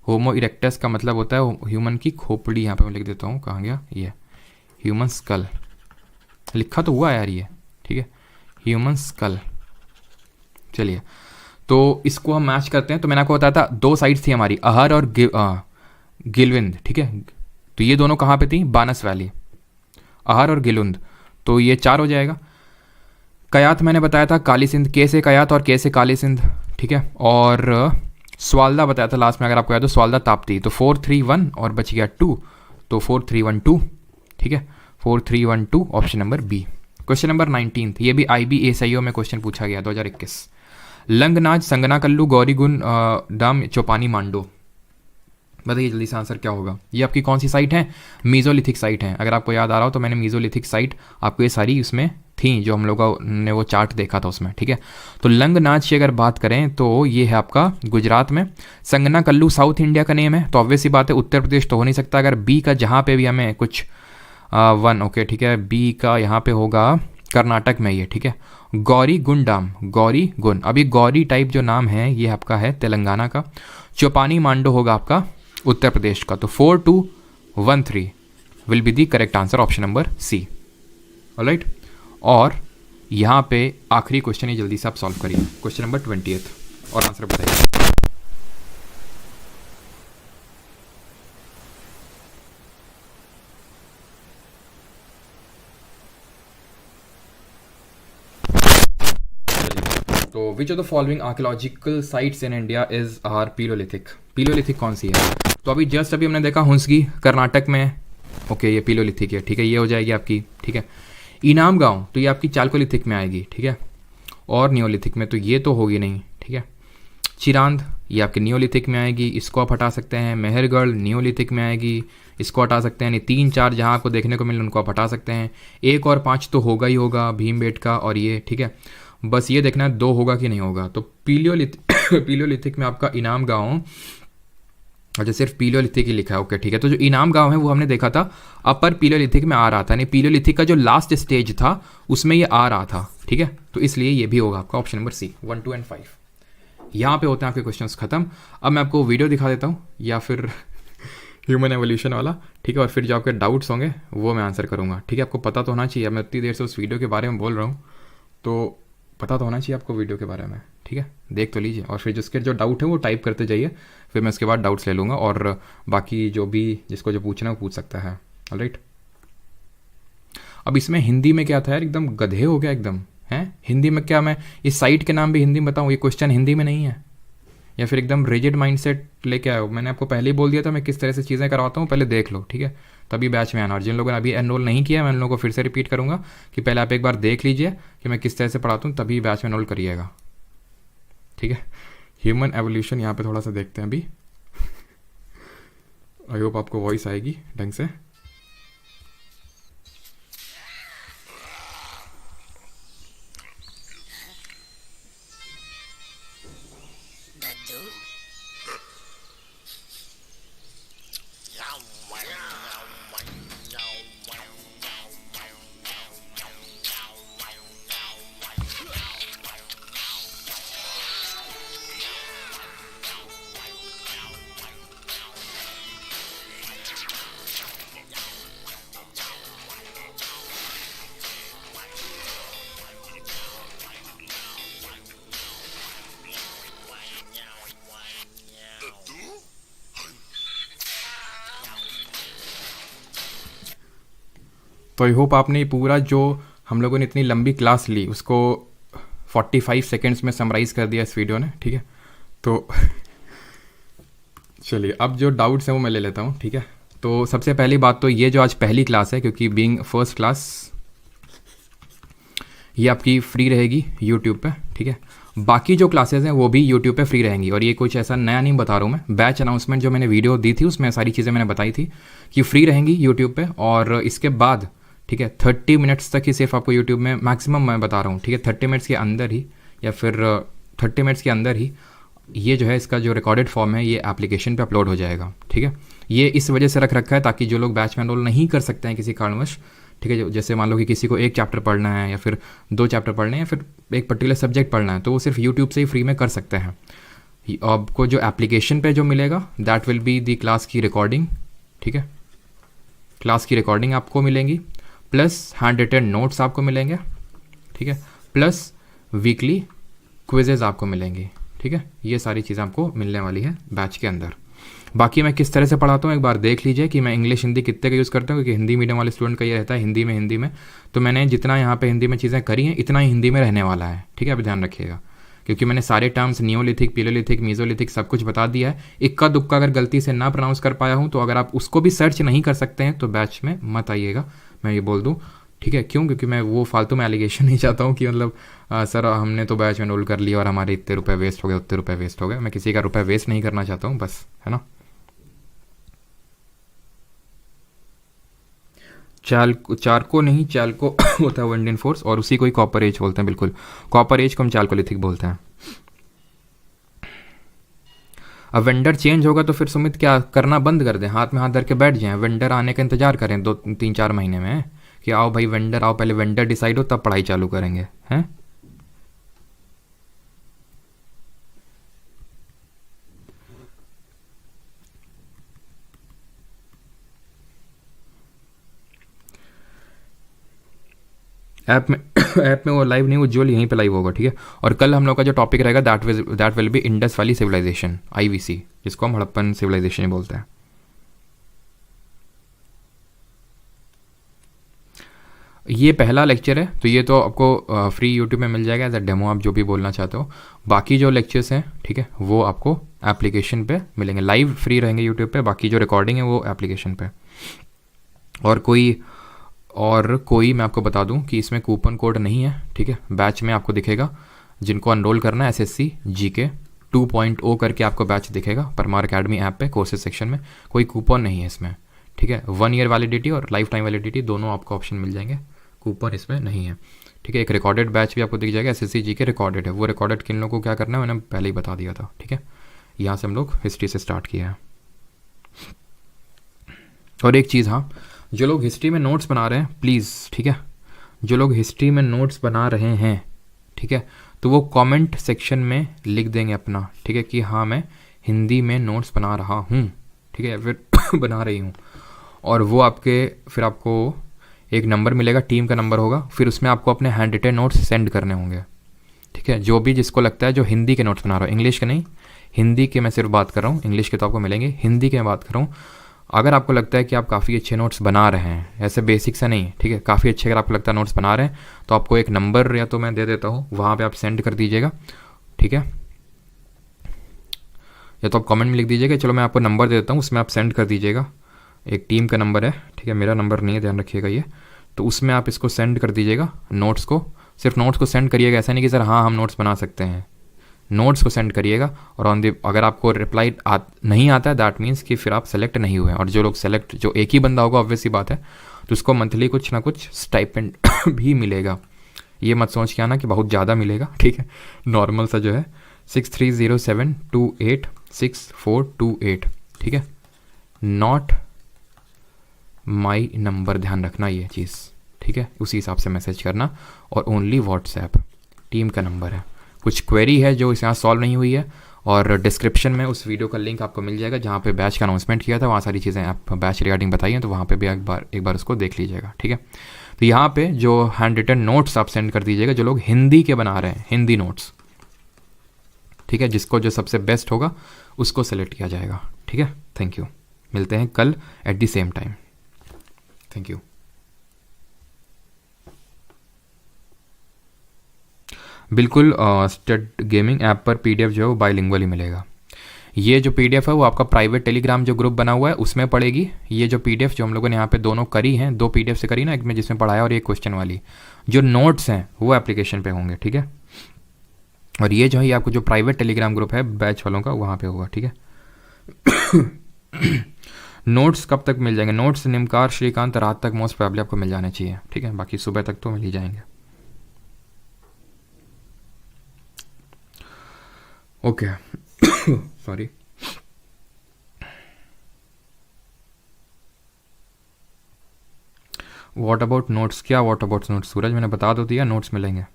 Speaker 1: होमो इरेक्टस का मतलब होता है ह्यूमन की खोपड़ी। यहाँ पे मैं लिख देता हूँ, कहाँ गया ये, ह्यूमन स्कल लिखा तो हुआ यार ये, ठीक है, ह्यूमन स्कल। चलिए तो इसको हम मैच करते हैं। तो मैंने आपको बताया था दो साइड्स थी हमारी, अहर और गिलविंद, ठीक है। तो ये दोनों कहाँ पे थी, बानस वैली, अहर और गिलुंद, तो ये 4 हो जाएगा। कयात मैंने बताया था काली सिंध, के से कयात और के से काली सिंध, ठीक है। और स्वालदा बताया था लास्ट में, अगर आपको याद हो, स्वालदा ताप्ती। तो 4 3 1 और बच गया 2, तो 4 3 1 2, ठीक है, 4 3 1 2, option number B. Question number 19 ये भी IBACIO में क्वेश्चन पूछा गया 2021। लंगनाज, संगनाकल्लू, गौरीगुन डाम, चौपानी, मांडो, बताइए जल्दी से आंसर क्या होगा। ये आपकी कौन सी साइट है, मीजोलिथिक साइट है। अगर आपको याद आ रहा हो तो मैंने मीजोलिथिक साइट आपको ये सारी उसमें थी जो हम लोगों ने वो चार्ट देखा था उसमें, ठीक है। तो लंगनाज की अगर बात करें तो ये है आपका गुजरात में। संगनाकल्लू साउथ इंडिया का नेम है, तो ऑब्वियस सी बात है उत्तर प्रदेश तो हो नहीं सकता। अगर बी का जहाँ पे भी हमें कुछ 1 ओके, ठीक है, बी का यहाँ पे होगा कर्नाटक में ये, ठीक है। गौरी गुन डाम, गौरी गुन, अब ये गौरी टाइप जो नाम है ये आपका है तेलंगाना का। चौपानी मांडो होगा आपका उत्तर प्रदेश का। तो 4 2 1 3 will be the correct answer, option number C, alright. और यहाँ पे आखिरी क्वेश्चन है, जल्दी से आप सॉल्व करिए, क्वेश्चन नंबर 20 और आंसर बताइए। तो which of the following archaeological sites in India is are palaeolithic. Palaeolithic कौन सी है, तो अभी हमने देखा हुंसगी कर्नाटक में, ओके, ये पैलियोलिथिक है, ठीक है, ये हो जाएगी आपकी, ठीक है। इनाम गांव तो ये आपकी चाल्कोलिथिक में आएगी, ठीक है, और नियोलिथिक में तो ये तो होगी नहीं, ठीक है। चिरांद ये आपके नियोलिथिक में आएगी, इसको आप हटा सकते हैं। मेहरगढ़ नियोलिथिक में आएगी, इसको हटा सकते हैं। 3 4 जहाँ आपको देखने को मिले उनको आप हटा सकते हैं। 1 और 5 तो होगा ही होगा, भीमबेटका और ये, ठीक है। बस ये देखना है 2 होगा कि नहीं होगा। तो पैलियोलिथिक में आपका इनाम गांव, अच्छा सिर्फ पैलियोलिथिक ही लिखा है, ओके ठीक है। तो जो इनाम गांव है वो हमने देखा था अपर पैलियोलिथिक में आ रहा था, यानी पैलियोलिथिक का जो लास्ट स्टेज था उसमें ये आ रहा था, ठीक है। तो इसलिए ये भी होगा आपका ऑप्शन नंबर सी। 1 2 एंड 5 यहाँ पे होते हैं आपके क्वेश्चंस खत्म। अब मैं आपको वीडियो दिखा देता हूँ या फिर ह्यूमन एवोल्यूशन वाला, ठीक है, और फिर जो आपके डाउट्स होंगे वो मैं आंसर करूँगा, ठीक है। आपको पता तो होना चाहिए, मैं इतनी देर से उस वीडियो के बारे में बोल रहा हूँ तो पता तो होना चाहिए आपको वीडियो के बारे में, ठीक है। देख तो लीजिए और फिर जिसके जो डाउट है वो टाइप करते जाइए, फिर मैं उसके बाद डाउट्स ले लूँगा और बाकी जो भी जिसको जो पूछना है वो पूछ सकता है, ऑलराइट। अब इसमें हिंदी में क्या था यार, एकदम गधे हो गया एकदम, हैं हिंदी में क्या, मैं इस साइट के नाम भी हिंदी में बताऊँ, ये क्वेश्चन हिंदी में नहीं है, या फिर एकदम रिजिड माइंडसेट लेके आए हो। मैंने आपको पहले ही बोल दिया था मैं किस तरह से चीज़ें करवाता हूँ, पहले देख लो, ठीक है, तभी बैच में आना। और जिन लोगों ने अभी एनरोल नहीं किया, मैं उन लोगों को फिर से रिपीट करूँगा कि पहले आप एक बार देख लीजिए कि मैं किस तरह से पढ़ाता हूँ, तभी बैच में एनरोल करिएगा, ठीक है। ह्यूमन एवोल्यूशन यहाँ पे थोड़ा सा देखते हैं अभी। आई होप आपको वॉइस आएगी ढंग से। तो आई होप आपने पूरा जो हम लोगों ने इतनी लंबी क्लास ली उसको 45 सेकेंड्स में समराइज़ कर दिया इस वीडियो ने, ठीक है। तो चलिए अब जो डाउट्स हैं वो मैं ले लेता हूँ, ठीक है। तो सबसे पहली बात तो ये जो आज पहली क्लास है, क्योंकि बीइंग फर्स्ट क्लास ये आपकी फ्री रहेगी यूट्यूब पे, ठीक है। बाकी जो क्लासेस हैं वो भी यूट्यूब पे फ्री रहेंगी, और ये कुछ ऐसा नया नहीं बता रहा हूँ मैं। बैच अनाउंसमेंट जो मैंने वीडियो दी थी उसमें सारी चीज़ें मैंने बताई थी कि फ्री रहेंगी यूट्यूब पे, और इसके बाद, ठीक है, 30 मिनट्स तक ही सिर्फ आपको यूट्यूब में मैक्सिमम मैं बता रहा हूँ, ठीक है, 30 मिनट्स के अंदर ही या फिर 30 मिनट्स के अंदर ही ये जो है इसका जो रिकॉर्डेड फॉर्म है ये एप्लीकेशन पे अपलोड हो जाएगा, ठीक है। ये इस वजह से रख रखा है ताकि जो लोग बैच में एनरोल नहीं कर सकते हैं किसी कारणवश, ठीक है, जैसे मान लो कि किसी को एक चैप्टर पढ़ना है या फिर 2 चैप्टर पढ़ने हैं या फिर एक पर्टिकुलर सब्जेक्ट पढ़ना है, तो वो सिर्फ यूट्यूब से ही फ्री में कर सकते हैं। आपको जो एप्लीकेशन पे जो मिलेगा that will be the class की रिकॉर्डिंग, ठीक है, क्लास की रिकॉर्डिंग आपको मिलेंगी, प्लस हैंड रिटन नोट्स आपको मिलेंगे, ठीक है, प्लस वीकली क्विजेज आपको मिलेंगी, ठीक है। ये सारी चीज़ें आपको मिलने वाली है बैच के अंदर। बाकी मैं किस तरह से पढ़ाता हूँ एक बार देख लीजिए कि मैं इंग्लिश हिंदी कितने का यूज़ करता हूँ, क्योंकि हिंदी मीडियम वाले स्टूडेंट का ये रहता है हिंदी में, तो मैंने जितना यहाँ पे हिंदी में चीज़ें करी हैं इतना ही हिंदी में रहने वाला है, ठीक है। अभी ध्यान रखिएगा, क्योंकि मैंने सारे टर्म्स नियोलिथिक, पिलोलिथिक, मीजोलिथिक सब कुछ बता दिया है। इक्का दुक्का अगर गलती से ना प्रोनाउंस कर पाया हूँ तो अगर आप उसको भी सर्च नहीं कर सकते हैं तो बैच में मत आइएगा, मैं ये बोल दूँ, ठीक है। क्यों? क्योंकि मैं वो फालतू में एलिगेशन नहीं चाहता हूँ कि मतलब सर हमने तो बैच में एनरोल कर लिया और हमारे इतने रुपए वेस्ट हो गए, उतने रुपए वेस्ट हो गए। मैं किसी का रुपए वेस्ट नहीं करना चाहता हूँ, बस, है ना। चारको नहीं, चालको होता है वो इंडियन फोर्स, और उसी को ही कॉपर एज बोलते हैं, बिल्कुल कॉपर एज को हम चालकोलिथिक बोलते हैं। अब वेंडर चेंज होगा तो फिर सुमित क्या करना बंद कर दें, हाथ में हाथ धर के बैठ जाएं, वेंडर आने का इंतजार करें 2-3-4 महीने में कि आओ भाई वेंडर आओ, पहले वेंडर डिसाइड हो तब पढ़ाई चालू करेंगे, हैं। ऐप में ऐप में वो लाइव नहीं, वो उज्ज्वल यहीं पे लाइव होगा, ठीक है। और कल हम लोग का जो टॉपिक रहेगा that will be Indus valley civilisation, IVC, जिसको हम हड़प्पन सिविलाइजेशन ही बोलते हैं। ये पहला लेक्चर है, तो ये तो आपको फ्री यूट्यूब में मिल जाएगा एज अ डेमो, आप जो भी बोलना चाहते हो। बाकी जो लेक्चर्स हैं, ठीक है, वो आपको एप्लीकेशन पे मिलेंगे, लाइव फ्री रहेंगे यूट्यूब पे, बाकी जो रिकॉर्डिंग है वो एप्लीकेशन पे। और कोई मैं आपको बता दूं कि इसमें कूपन कोड नहीं है, ठीक है। बैच में आपको दिखेगा जिनको अनरोल करना है SSC GK 2.0 करके आपको बैच दिखेगा परमार अकेडमी ऐप पे कोर्सेज सेक्शन में, कोई कूपन नहीं है इसमें, ठीक है। 1 ईयर वैलिडिटी और लाइफ टाइम वैलिडिटी दोनों आपको ऑप्शन मिल जाएंगे, कूपन इसमें नहीं है, ठीक है। एक रिकॉर्डेड बैच भी आपको दिख जाएगा, SSC GK रिकॉर्डेड है, वो रिकॉर्डेड किन लोगों को क्या करना है मैंने पहले ही बता दिया था, ठीक है। यहाँ से हम लोग हिस्ट्री से स्टार्ट किया है। और एक चीज़, हाँ, जो लोग हिस्ट्री में नोट्स बना रहे हैं प्लीज़, ठीक है, जो लोग हिस्ट्री में नोट्स बना रहे हैं, ठीक है, तो वो कमेंट सेक्शन में लिख देंगे अपना, ठीक है, कि हाँ मैं हिंदी में नोट्स बना रहा हूँ, ठीक है, फिर बना रही हूँ। और वो फिर आपको एक नंबर मिलेगा, टीम का नंबर होगा, फिर उसमें आपको अपने हैंड रिटन नोट्स सेंड करने होंगे, ठीक है। जो भी जिसको लगता है जो हिंदी के नोट्स बना रहा हो, इंग्लिश के नहीं, हिंदी के मैं सिर्फ बात कर रहा हूँ, इंग्लिश के तो आपको मिलेंगे, हिंदी के मैं बात कर रहा हूँ। अगर आपको लगता है कि आप काफ़ी अच्छे नोट्स बना रहे हैं, ऐसे बेसिक से नहीं, ठीक है, काफ़ी अच्छे अगर आपको लगता है नोट्स बना रहे हैं, तो आपको एक नंबर या तो मैं दे देता हूँ, वहाँ पे आप सेंड कर दीजिएगा, ठीक है। या तो आप कमेंट में लिख दीजिएगा, चलो मैं आपको नंबर दे देता हूँ, उसमें आप सेंड कर दीजिएगा। एक टीम का नंबर है, ठीक है, मेरा नंबर नहीं है, ध्यान रखिएगा ये। तो उसमें आप इसको सेंड कर दीजिएगा नोट्स को, सिर्फ नोट्स को सेंड करिएगा, ऐसा नहीं कि सर हाँ हम नोट्स बना सकते हैं, नोट्स को सेंड करिएगा। और अगर आपको रिप्लाई नहीं आता है, दैट मीन्स कि फिर आप सेलेक्ट नहीं हुए हैं। और जो लोग सेलेक्ट, जो एक ही बंदा होगा ऑब्वियस सी बात है, तो उसको मंथली कुछ ना कुछ स्टाइपेंड भी मिलेगा। ये मत सोच के आना कि बहुत ज़्यादा मिलेगा, ठीक है, नॉर्मल सा जो है 6307286428, ठीक है, नॉट माई नंबर, ध्यान रखना ये चीज़, ठीक है, उसी हिसाब से मैसेज करना। और ओनली व्हाट्सएप, टीम का नंबर है। कुछ क्वेरी है जो इस यहाँ सॉल्व नहीं हुई है, और डिस्क्रिप्शन में उस वीडियो का लिंक आपको मिल जाएगा जहाँ पे बैच का अनाउंसमेंट किया था, वहाँ सारी चीज़ें आप बैच रिगार्डिंग बताई हैं, तो वहाँ पे भी एक बार उसको देख लीजिएगा, ठीक है। तो यहाँ पे जो हैंड रिटन नोट्स आप सेंड कर दीजिएगा, जो लोग हिंदी के बना रहे हैं, हिंदी नोट्स, ठीक है, जिसको जो सबसे बेस्ट होगा उसको सेलेक्ट किया जाएगा, ठीक है। थैंक यू, मिलते हैं कल at the same time. Thank you. बिल्कुल, स्टड गेमिंग ऐप पर पीडीएफ जो है वो बाइलिंगुअल ही मिलेगा। ये जो पीडीएफ है वो आपका प्राइवेट टेलीग्राम जो ग्रुप बना हुआ है उसमें पड़ेगी। ये जो पीडीएफ जो हम लोगों ने यहाँ पे दोनों करी हैं, 2 पीडीएफ से करी ना, एक में जिसमें पढ़ाया और एक क्वेश्चन वाली, जो नोट्स हैं वो एप्लीकेशन पे होंगे, ठीक है। और ये जो है आपको जो प्राइवेट टेलीग्राम ग्रुप है बैच वालों का, वहाँ पे होगा, ठीक है। नोट्स कब तक मिल जाएंगे? नोट्स निमकार श्रीकांत रात तक मोस्ट प्रॉब्ली आपको मिल जाने चाहिए, ठीक है, बाकी सुबह तक तो मिल ही जाएंगे। Okay, sorry. What about notes? क्या व्हाट अबाउट नोट्स सूरज? मैंने बता दो दिया, नोट्स मिलेंगे,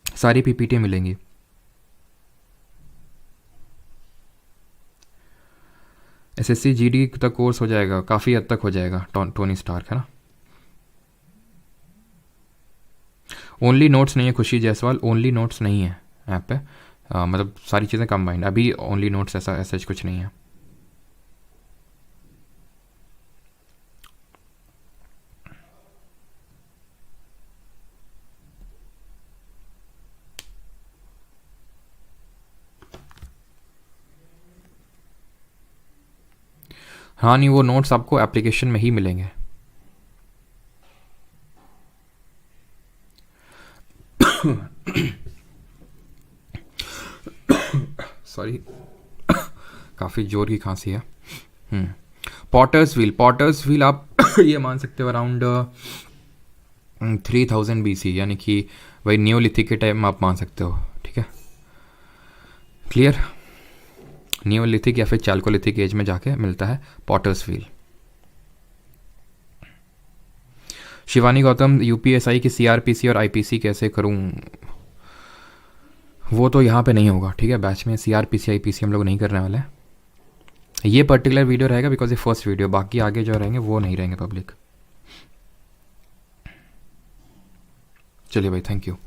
Speaker 1: सारी पीपीटी मिलेंगी। एसएससी जीडी तक कोर्स हो जाएगा, काफ़ी हद तक हो जाएगा, टोनी स्टार्क है ना। ओनली नोट्स नहीं है खुशी जायसवाल, ओनली नोट्स नहीं है ऐप पे, मतलब सारी चीज़ें कंबाइंड, अभी ओनली नोट्स ऐसा कुछ नहीं है। हाँ नहीं, वो नोट्स आपको एप्लीकेशन में ही मिलेंगे। सॉरी, काफ़ी जोर की खांसी है। पॉटर्स व्हील आप ये मान सकते हो अराउंड 3000 BC, यानी कि वही नियोलिथिक के टाइम आप मान सकते हो, ठीक है, क्लियर। नियोलिथिक या फिर चाल्कोलिथिक एज में जाके मिलता है potter's wheel. Shivani Gautam, UPSI की सीआरपीसी और आईपीसी कैसे करूं? वो तो यहाँ पे नहीं होगा, ठीक है, बैच में सीआरपीसी आईपीसी हम लोग नहीं करने वाले हैं। ये पर्टिकुलर वीडियो रहेगा बिकॉज ये फर्स्ट वीडियो, बाकी आगे जो रहेंगे वो नहीं रहेंगे पब्लिक। चलिए भाई, थैंक यू।